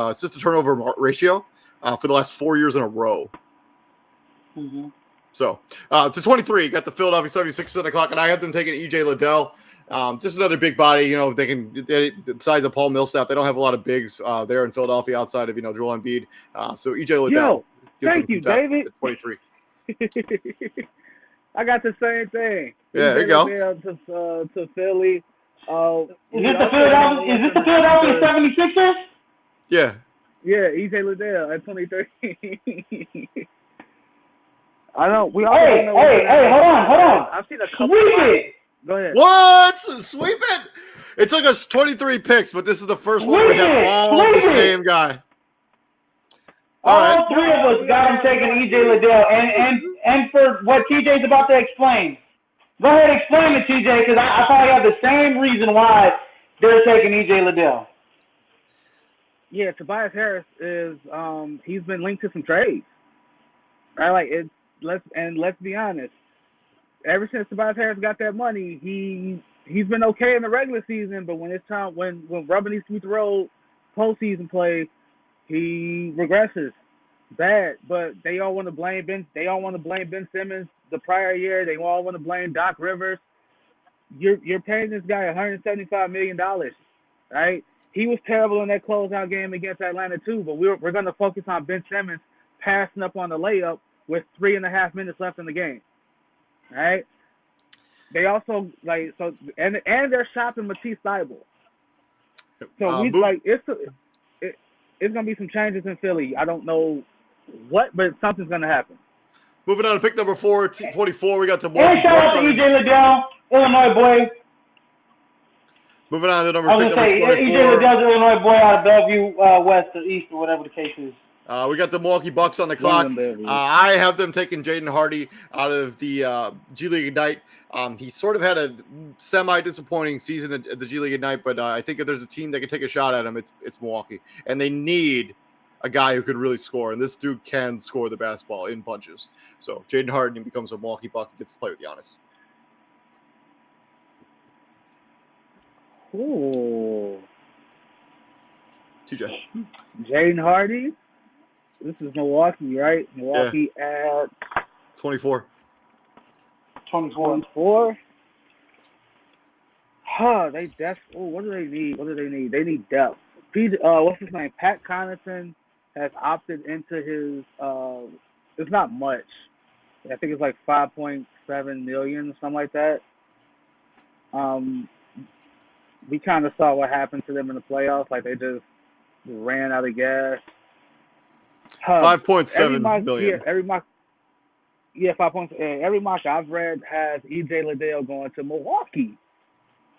assist to turnover ratio for the last 4 years in a row. Mm-hmm. So to 23, got the Philadelphia 76ers on the clock, and I have them taking E.J. Liddell. Just another big body. Besides the Paul Millsap, they don't have a lot of bigs there in Philadelphia outside of Joel Embiid. So E.J. Liddell. Thank you, David. 23. I got the same thing. Yeah, there you go. To Philly. Is this the Philadelphia 76ers? Yeah. Yeah, E.J. Liddell at 23. I don't. Hey, hold on. I've seen a couple. Sweep it. Go ahead. What? Sweep it. It took us 23 picks, but this is the first one we have all the same guy. All three of us got him taking E.J. Liddell, and for what TJ's about to explain. Go ahead and explain it, TJ, because I probably have the same reason why they're taking E.J. Liddell. Yeah, Tobias Harris is he's been linked to some trades. Right, let's be honest. Ever since Tobias Harris got that money, he's been okay in the regular season, but when it's time when rubber needs to meet the road, postseason play, he regresses bad. But they all want to blame Ben. They all want to blame Ben Simmons the prior year. They all want to blame Doc Rivers. You're paying this guy $175 million, right? He was terrible in that closeout game against Atlanta too. But we're going to focus on Ben Simmons passing up on the layup with 3.5 minutes left in the game. Right? They also and they're shopping Matisse Thybulle. So it's gonna be some changes in Philly. I don't know what, but something's gonna happen. Moving on to pick number 24, we got the and shout out to E.J. Liddell, Illinois boy. Moving on to pick number 24. E.J. Liddell's Illinois boy out of Bellevue, West or East or whatever the case is. We got the Milwaukee Bucks on the One of clock. them babies. I have them taking Jaden Hardy out of the G League Ignite. He sort of had a semi-disappointing season at the G League Ignite, but I think if there's a team that can take a shot at him, it's Milwaukee. And they need a guy who could really score, and this dude can score the basketball in bunches. So Jaden Hardy becomes a Milwaukee Buck and gets to play with Giannis. Ooh. TJ. Jaden Hardy. This is Milwaukee, right? Milwaukee at 24. 24. Huh, what do they need? They need depth. What's his name? Pat Connaughton has opted into his it's not much. I think it's like 5.7 million or something like that. We kind of saw what happened to them in the playoffs. Like they just ran out of gas. 5.7 million. Every mock 5 points. Every mock I've read has EJ Liddell going to Milwaukee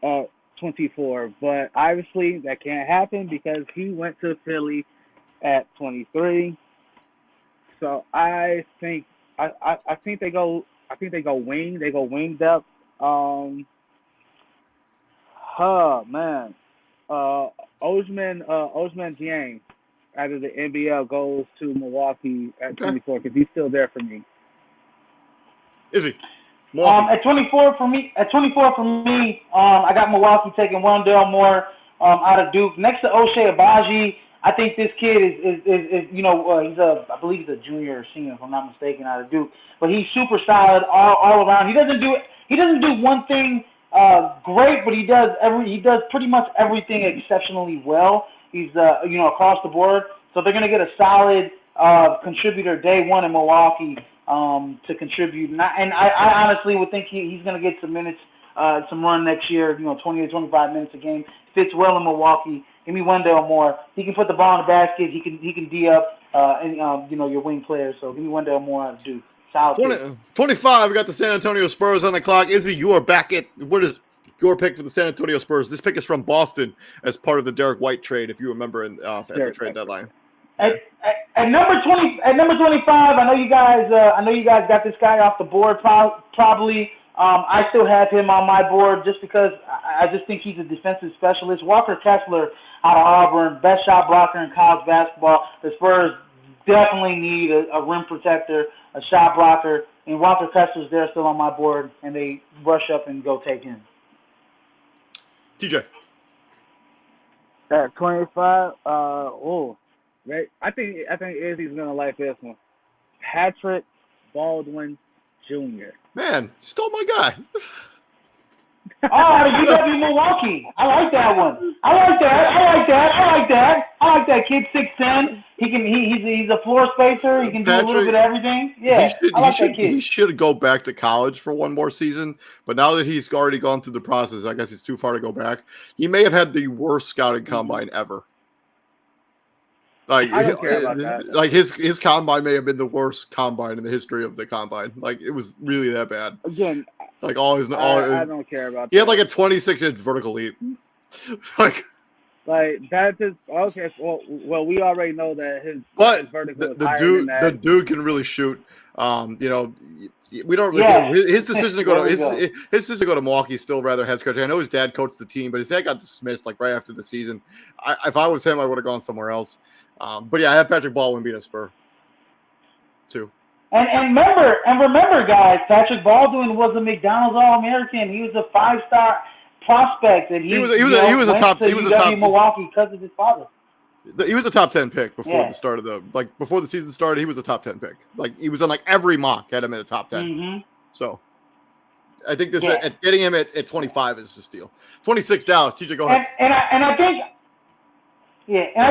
at 24, but obviously that can't happen because he went to Philly at 23. So I think they go wing. They go wing depth. Man. Osman Dieng out of the NBL goes to Milwaukee at 24 because he's still there for me. Is he? Milwaukee. At 24 for me, I got Milwaukee taking Wendell Moore out of Duke. Next to O'Shea Abaji, I think this kid is I believe he's a junior or senior if I'm not mistaken out of Duke, but he's super solid all around. He doesn't do one thing great, but he does pretty much everything exceptionally well. He's across the board, so they're gonna get a solid contributor day one in Milwaukee to contribute. And I honestly would think he's gonna get some minutes, some run next year. 20 to 25 minutes a game. Fits well in Milwaukee. Give me Wendell Moore. He can put the ball in the basket. He can D up your wing players. So give me Wendell Moore out of Duke. 25, we got the San Antonio Spurs on the clock. Izzy, you are back at what is your pick for the San Antonio Spurs? This pick is from Boston as part of the Derek White trade, if you remember at the trade deadline. At number 25, I know you guys got this guy off the board probably. I still have him on my board just because I just think he's a defensive specialist. Walker Kessler out of Auburn, best shot blocker in college basketball. The Spurs definitely need a rim protector, a shot blocker, and Walker Kessler's there still on my board, and they rush up and go take him. TJ. At 25, right. I think Izzy's gonna like this one. Patrick Baldwin Jr. Man, you stole my guy. UW Milwaukee. I like that one. I like that kid. 6'10". He's a floor spacer. He can do a little bit of everything. Yeah, he should go back to college for one more season. But now that he's already gone through the process, I guess it's too far to go back. He may have had the worst scouting combine ever. Like, I don't care about that. Like his combine may have been the worst combine in the history of the combine. Like it was really that bad. Again, like I don't care about. He had like a 26-inch vertical leap. like that is okay. Well, we already know that his vertical is higher than that. The dude can really shoot. We don't really his decision to go to his decision to go to Milwaukee is still rather head scratching. I know his dad coached the team, but his dad got dismissed like right after the season. If I was him, I would have gone somewhere else. But yeah, I have Patrick Baldwin being a Spur too. And remember, guys, Patrick Baldwin was a McDonald's All-American. He was a 5-star prospect, and he was a top Milwaukee because of his father. He was a top 10 pick before the start of before the season started. He was a top 10 pick. Like he was on like every mock had him in the top 10. Mm-hmm. So I think getting him at 25 is a steal. 26 Dallas. TJ, go ahead. And I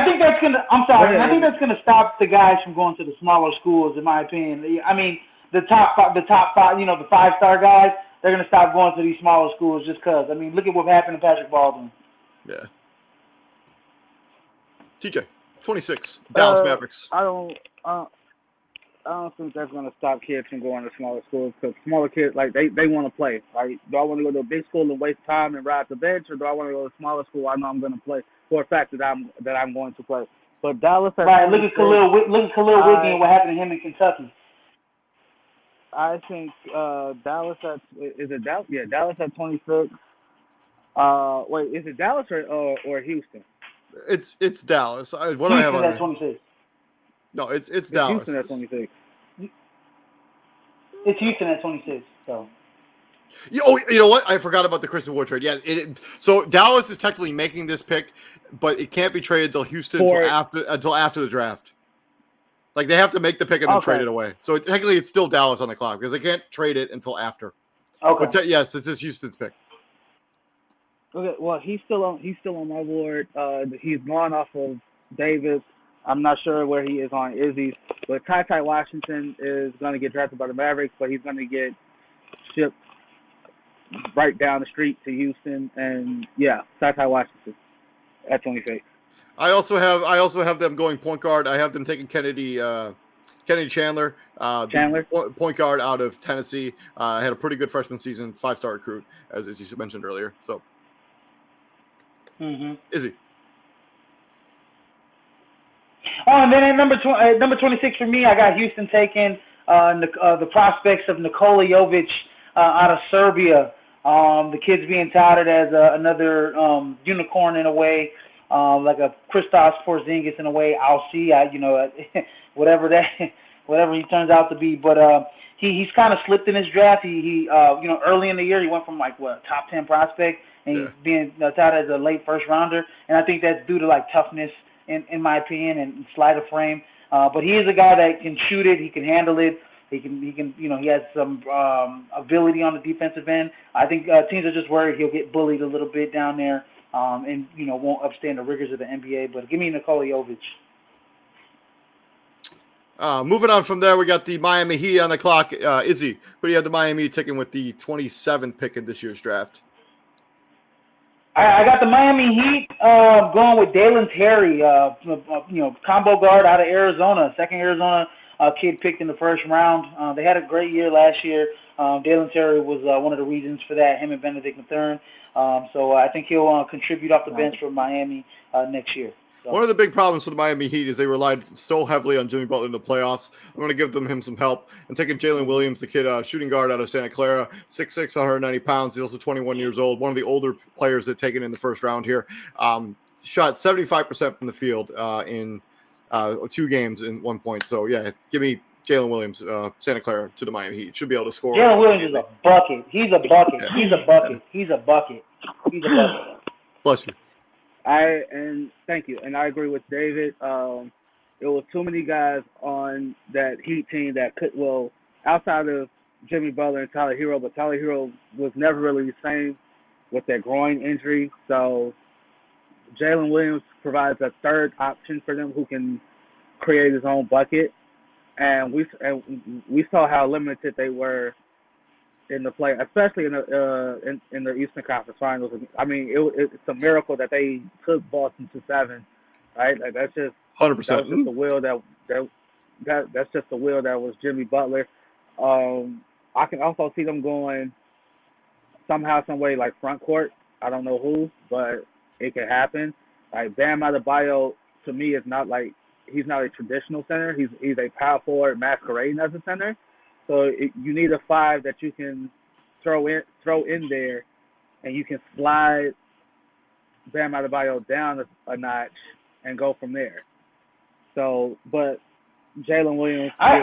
think that's gonna. I'm sorry. I think that's gonna stop the guys from going to the smaller schools, in my opinion. I mean, the top 5, the 5-star guys, they're gonna stop going to these smaller schools just because. I mean, look at what happened to Patrick Baldwin. Yeah. TJ, 26 Dallas Mavericks. I don't think that's gonna stop kids from going to smaller schools because smaller kids they want to play. Right? Do I want to go to a big school and waste time and ride the bench, or do I want to go to a smaller school? I know I'm gonna play for a fact that I'm going to play. But Dallas at Right. Look 26. at Khalil Whitney and what happened to him in Kentucky. I think Dallas at is it Dallas? Yeah, Dallas at 26. Wait, is it Dallas or Houston? It's Dallas. What do I have Houston on at there? 26. No, it's It's Dallas. Houston at 26. It's Houston at 26. So. You know what? I forgot about the Christian Wood trade. Yeah, so Dallas is technically making this pick, but it can't be traded until Houston until after the draft. Like they have to make the pick and then trade it away. So technically, it's still Dallas on the clock because they can't trade it until after. Okay. But yes, this is Houston's pick. Okay, well he's still on my board. He's gone off of Davis. I'm not sure where he is on Izzy's, but Ty Washington is going to get drafted by the Mavericks, but he's going to get shipped right down the street to Houston, and yeah, Ty Washington at 26. I also have them going point guard. I have them taking Kennedy Chandler, point guard out of Tennessee. Had a pretty good freshman season, 5-star recruit, as you mentioned earlier. So, Izzy. Oh, and then at number 26 for me, I got Houston taking the prospects of Nikola Jovic out of Serbia. The kid's being touted as another unicorn in a way, like a Kristaps Porzingis in a way. I'll see, whatever he turns out to be. But he's kind of slipped in his draft. He early in the year he went from top 10 prospect, and he's being touted as a late first rounder. And I think that's due to toughness, in my opinion, and sleight of frame. But he is a guy that can shoot it. He can handle it. He has some ability on the defensive end. I think teams are just worried he'll get bullied a little bit down there, and won't upstand the rigors of the NBA. But give me Nikola Jovic. Moving on from there, we got the Miami Heat on the clock. Izzy, who do you have the Miami taking with the 27th pick in this year's draft? I got the Miami Heat going with Dalen Terry, combo guard out of Arizona, second Arizona kid picked in the first round. They had a great year last year. Dalen Terry was one of the reasons for that, him and Benedict Mathurin. So I think he'll contribute off the bench for Miami next year. So. One of the big problems for the Miami Heat is they relied so heavily on Jimmy Butler in the playoffs. I'm going to give him some help. I'm taking Jalen Williams, the kid, shooting guard out of Santa Clara, 6'6", 190 pounds. He's also 21 years old, one of the older players they've taken in the first round here. Shot 75% from the field in 2 games in 1 point. So, yeah, give me Jalen Williams, Santa Clara, to the Miami Heat. Should be able to score. Jalen Williams is a bucket. He's a bucket. Yeah. He's a bucket. He's a bucket. He's a bucket. Bless you. And thank you. And I agree with David. There was too many guys on that Heat team that could, outside of Jimmy Butler and Tyler Hero, but Tyler Hero was never really the same with that groin injury. So Jalen Williams provides a third option for them who can create his own bucket. And we saw how limited they were in the play, especially in the Eastern Conference Finals. I mean, it's a miracle that they took Boston to 7, right? Like that's just 100%. That was just the will that's just the will that was Jimmy Butler. I can also see them going somehow, some way, like front court. I don't know who, but it can happen. Like Bam Adebayo, to me, is not like he's not a traditional center. He's a power forward masquerading as a center. So you need a 5 that you can throw in there, and you can slide Bam Adebayo down a notch and go from there. So, but Jalen Williams, I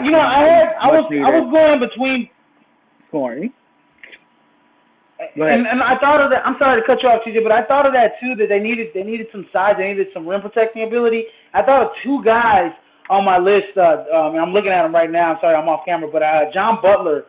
was going between scoring. And I thought of that. I'm sorry to cut you off, TJ, but I thought of that too. That they needed some size. They needed some rim protecting ability. I thought of 2 guys on my list. I'm looking at them right now. I'm sorry, I'm off camera, but John Butler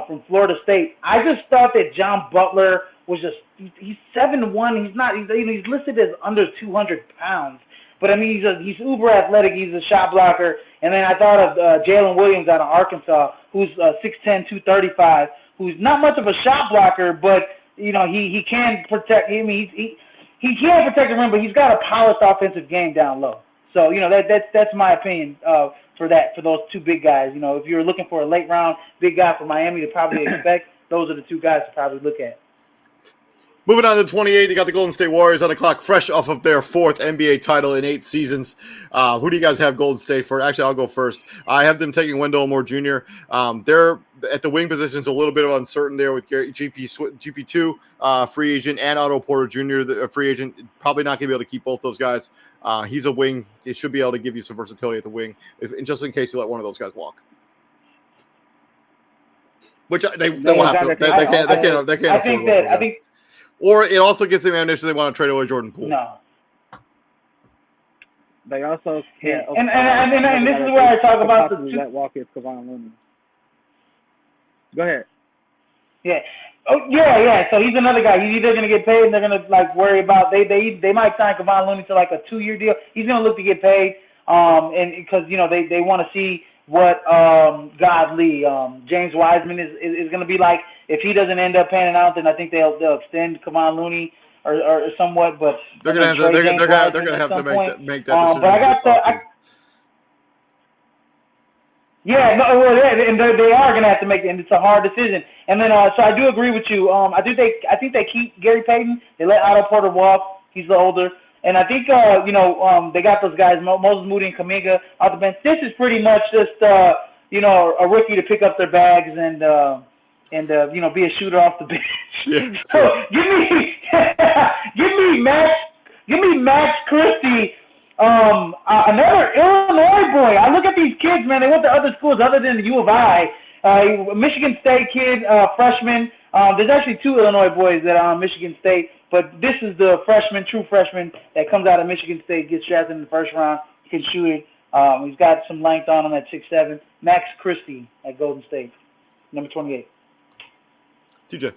from Florida State. I just thought that John Butler was he's 7'1". He's listed as under 200 pounds. But I mean, he's uber athletic. He's a shot blocker. And then I thought of Jalen Williams out of Arkansas, who's 6'10", 235, who's not much of a shot blocker, but he can protect. I mean, he can protect the rim, but he's got a polished offensive game down low. So that's my opinion for those 2 big guys. If you're looking for a late round big guy for Miami to probably expect, those are the 2 guys to probably look at. Moving on to 28, you got the Golden State Warriors on the clock, fresh off of their 4th NBA title in 8 seasons. Who do you guys have Golden State for? Actually, I'll go first. I have them taking Wendell Moore Jr. They're at the wing positions, a little bit of uncertain there with GP2 free agent and Otto Porter Jr. the free agent. Probably not going to be able to keep both those guys. He's a wing. He should be able to give you some versatility at the wing, just in case you let one of those guys walk. Which they will have to. They can't. I think that. I think. Or it also gives them ammunition they want to trade away Jordan Poole. No. They also can't. And this is where I talk about the two. Let walk is Kevon Looney. Go ahead. Yeah. Oh yeah. So he's another guy. He's either gonna get paid and they're gonna like worry about they might sign Kevon Looney to like a 2-year deal. He's gonna look to get paid. And because they want to see what James Wiseman is going to be like. If he doesn't end up panning out, then I think they'll extend Kevon Looney or somewhat. But they're going to have to make that decision. But I got they are going to have to make it, and it's a hard decision. And then so I do agree with you. I think they keep Gary Payton. They let Otto Porter walk. He's the older. And I think, they got those guys, Moses Moody and Kuminga, off the bench. This is pretty much just, a rookie to pick up their bags and be a shooter off the bench. Yeah, so give me Max Christie, another Illinois boy. I look at these kids, man. They went to other schools other than the U of I. Michigan State kid, freshman. There's actually 2 Illinois boys that are on Michigan State. But this is the true freshman that comes out of Michigan State, gets drafted in the first round. He can shoot it. He's got some length on him at 6'7". Max Christie at Golden State, number 28. TJ.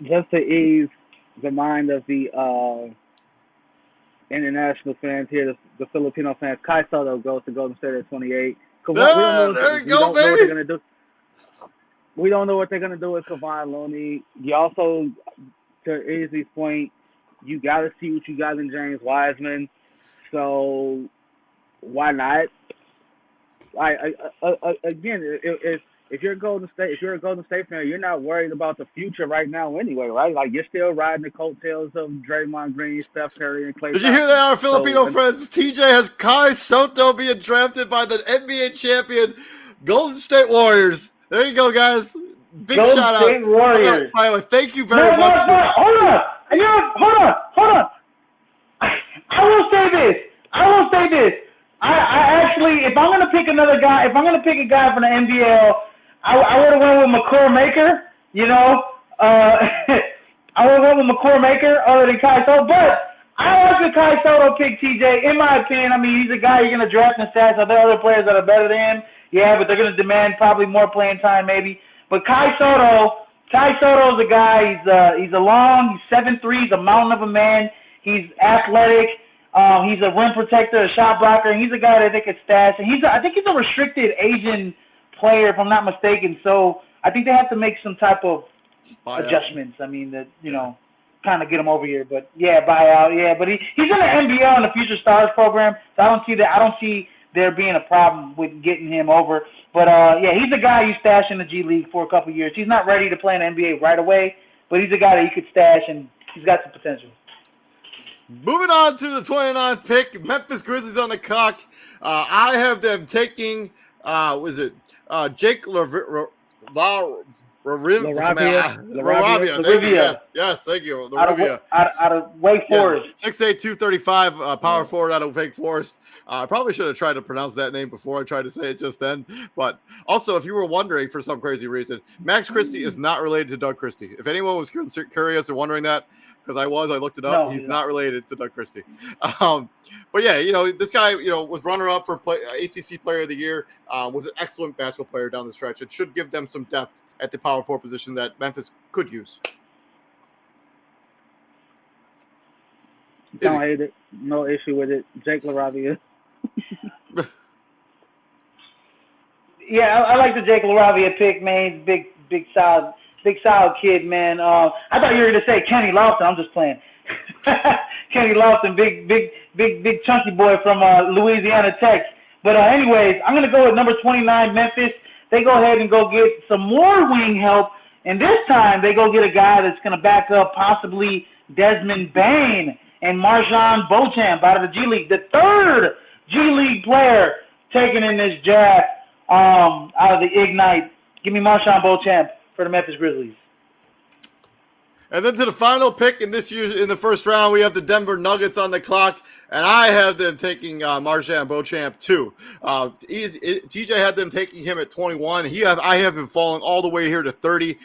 Just to ease the mind of the international fans here, the Filipino fans, Kai Soto goes to Golden State at 28. There you go, baby. We don't know what they're going to do with Kevon Looney. You also, to Izzy's point, you got to see what you got in James Wiseman. So why not? Again, if you're a Golden State fan, you're not worried about the future right now anyway, right? Like, you're still riding the coattails of Draymond Green, Steph Curry, and Klay. Did you hear that, our Filipino friends? TJ has Kai Soto being drafted by the NBA champion Golden State Warriors. There you go, guys. Big Golden shout State out. Warriors. By the way, thank you very much. No, hold on. I will say this. I actually, if I'm gonna pick a guy from the NBL, I would have went with McCord Maker. I would have went with McCord Maker other than Kai Soto, but I like the Kai Soto pick, TJ. In my opinion, I mean, he's a guy you're gonna draft in stats. Are there other players that are better than him? Yeah, but they're gonna demand probably more playing time, maybe. But Kai Soto's a guy. He's long. He's 7'3". He's a mountain of a man. He's athletic. He's a rim protector, a shot blocker. He's a guy that they could stash. And I think he's a restricted Asian player, if I'm not mistaken. So I think they have to make some type of adjustments. I mean, kind of get him over here. But yeah, buyout. Yeah, but he's in the NBL in the Future Stars program. So I don't see there being a problem with getting him over. But, he's a guy you stash in the G League for a couple years. He's not ready to play in the NBA right away, but he's a guy that you could stash, and he's got some potential. Moving on to the 29th pick, Memphis Grizzlies on the clock. I have them taking, Jake LaRavia. Yes, thank you. LaRavia. Out of Wake Forest. 6'8", 235, power forward out of Wake Forest. I probably should have tried to pronounce that name before I tried to say it just then. But also, if you were wondering for some crazy reason, Max Christie is not related to Doug Christie. If anyone was curious or wondering that, because I looked it up. No, he's not related to Doug Christie. But yeah, this guy, was runner-up for ACC Player of the Year, was an excellent basketball player down the stretch. It should give them some depth at the power forward position that Memphis could use. Don't hate it. No issue with it. Jake LaRavia. Yeah, I like the Jake LaRavia pick, man. He's big solid kid, man. I thought you were gonna say Kenny Lofton. I'm just playing. Kenny Lofton, big chunky boy from Louisiana Tech. But anyways, I'm gonna go with number 29, Memphis. They go ahead and go get some more wing help And this time they go get a guy that's going to back up possibly Desmond Bain and Marshawn Beauchamp out of the G League, the third G League player taken in this draft out of the Ignite. Give me Marshawn Beauchamp for the Memphis Grizzlies. And then to the final pick in this year's in the first round, we have the Denver Nuggets on the clock, and I have them taking Marshawn Beauchamp too. TJ had them taking him at 21. I have him falling all the way here to 30.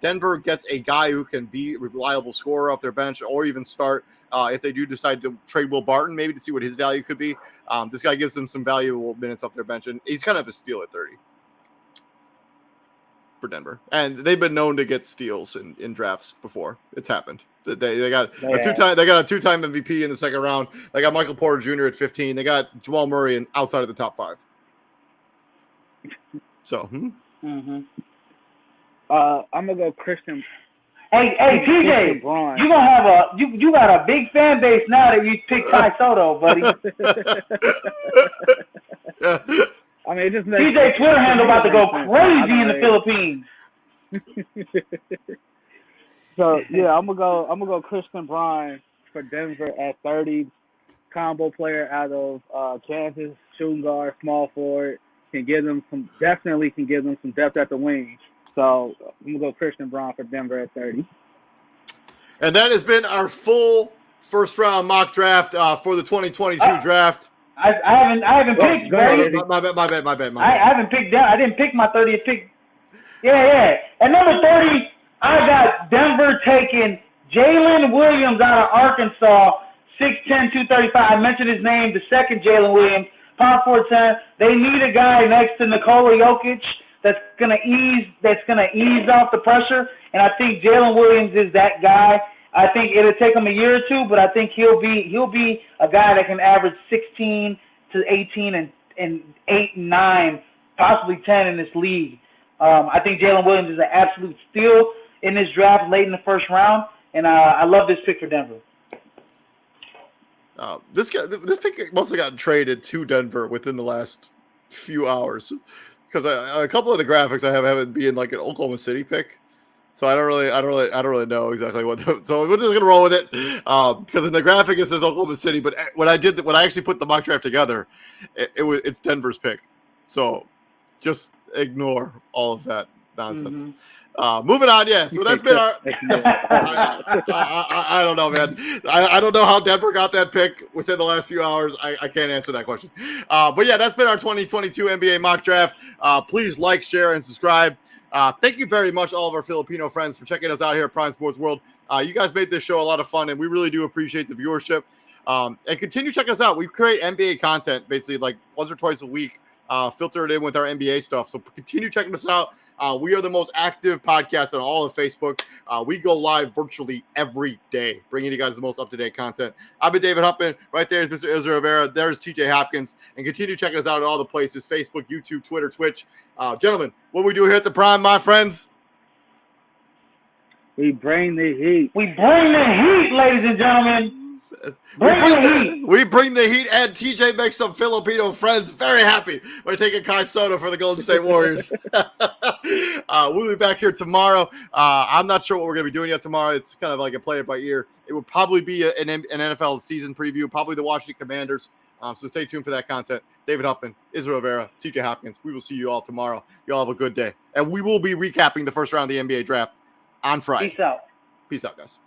Denver gets a guy who can be a reliable scorer off their bench or even start if they do decide to trade Will Barton, maybe to see what his value could be. This guy gives them some valuable minutes off their bench, and he's kind of a steal at 30. For Denver, and they've been known to get steals in drafts before. It's happened. They got a two-time MVP in the second round. They got Michael Porter Jr. at 15. They got Jamal Murray outside of the top 5. So, I'm gonna go Christian. Hey, TJ, you gonna have you got a big fan base now that you picked Kai Soto, buddy. I mean, it just makes TJ Twitter handle about to go crazy in the Philippines. So yeah, I'm gonna go Christian Braun for Denver at 30. Combo player out of Kansas, shooting guard, small forward, can give them some depth at the wing. So I'm gonna go Christian Braun for Denver at 30. And that has been our full first round mock draft for the 2022 draft. I haven't picked. My bad. I haven't picked down. I didn't pick my 30th pick. Yeah. At number 30, I got Denver taking Jalen Williams out of Arkansas, 6'10", 235. I mentioned his name, the second Jalen Williams, power forward center. They need a guy next to Nikola Jokic that's gonna ease off the pressure, and I think Jalen Williams is that guy. I think it'll take him a year or two, but I think he'll be a guy that can average 16 to 18 and 8 and 9, possibly 10 in this league. I think Jalen Williams is an absolute steal in this draft late in the first round, and I love this pick for Denver. This pick must have gotten traded to Denver within the last few hours, because a couple of the graphics I have being like an Oklahoma City pick. So I don't really know exactly what. So we're just gonna roll with it, because in the graphic it says Oklahoma City, but when I actually put the mock draft together, it's Denver's pick. So just ignore all of that nonsense. Moving on, yeah. So that's been our. I don't know, man. I don't know how Denver got that pick within the last few hours. I can't answer that question. But yeah, that's been our 2022 NBA mock draft. Please like, share, and subscribe. Thank you very much, all of our Filipino friends, for checking us out here at Prime Sports World. You guys made this show a lot of fun, and we really do appreciate the viewership. And continue checking us out. We create NBA content basically like once or twice a week, filter it in with our NBA stuff. So continue checking us out. We are the most active podcast on all of Facebook. We go live virtually every day, bringing you guys the most up-to-date content. I've been David Huppman. Right there is Mr. Israel Rivera. There's TJ Hopkins. And continue checking us out at all the places: Facebook, YouTube, Twitter, Twitch. Gentlemen, what we do here at the Prime, my friends? We bring the heat. We bring the heat, ladies and gentlemen. We bring the heat, and TJ makes some Filipino friends very happy by taking Kai Soto for the Golden State Warriors. We'll be back here tomorrow. I'm not sure what we're going to be doing yet tomorrow. It's kind of like a play it by ear. It will probably be an NFL season preview, probably the Washington Commanders. So stay tuned for that content. David Huppman, Israel Rivera, TJ Hopkins. We will see you all tomorrow. You all have a good day. And we will be recapping the first round of the NBA draft on Friday. Peace out. Peace out, guys.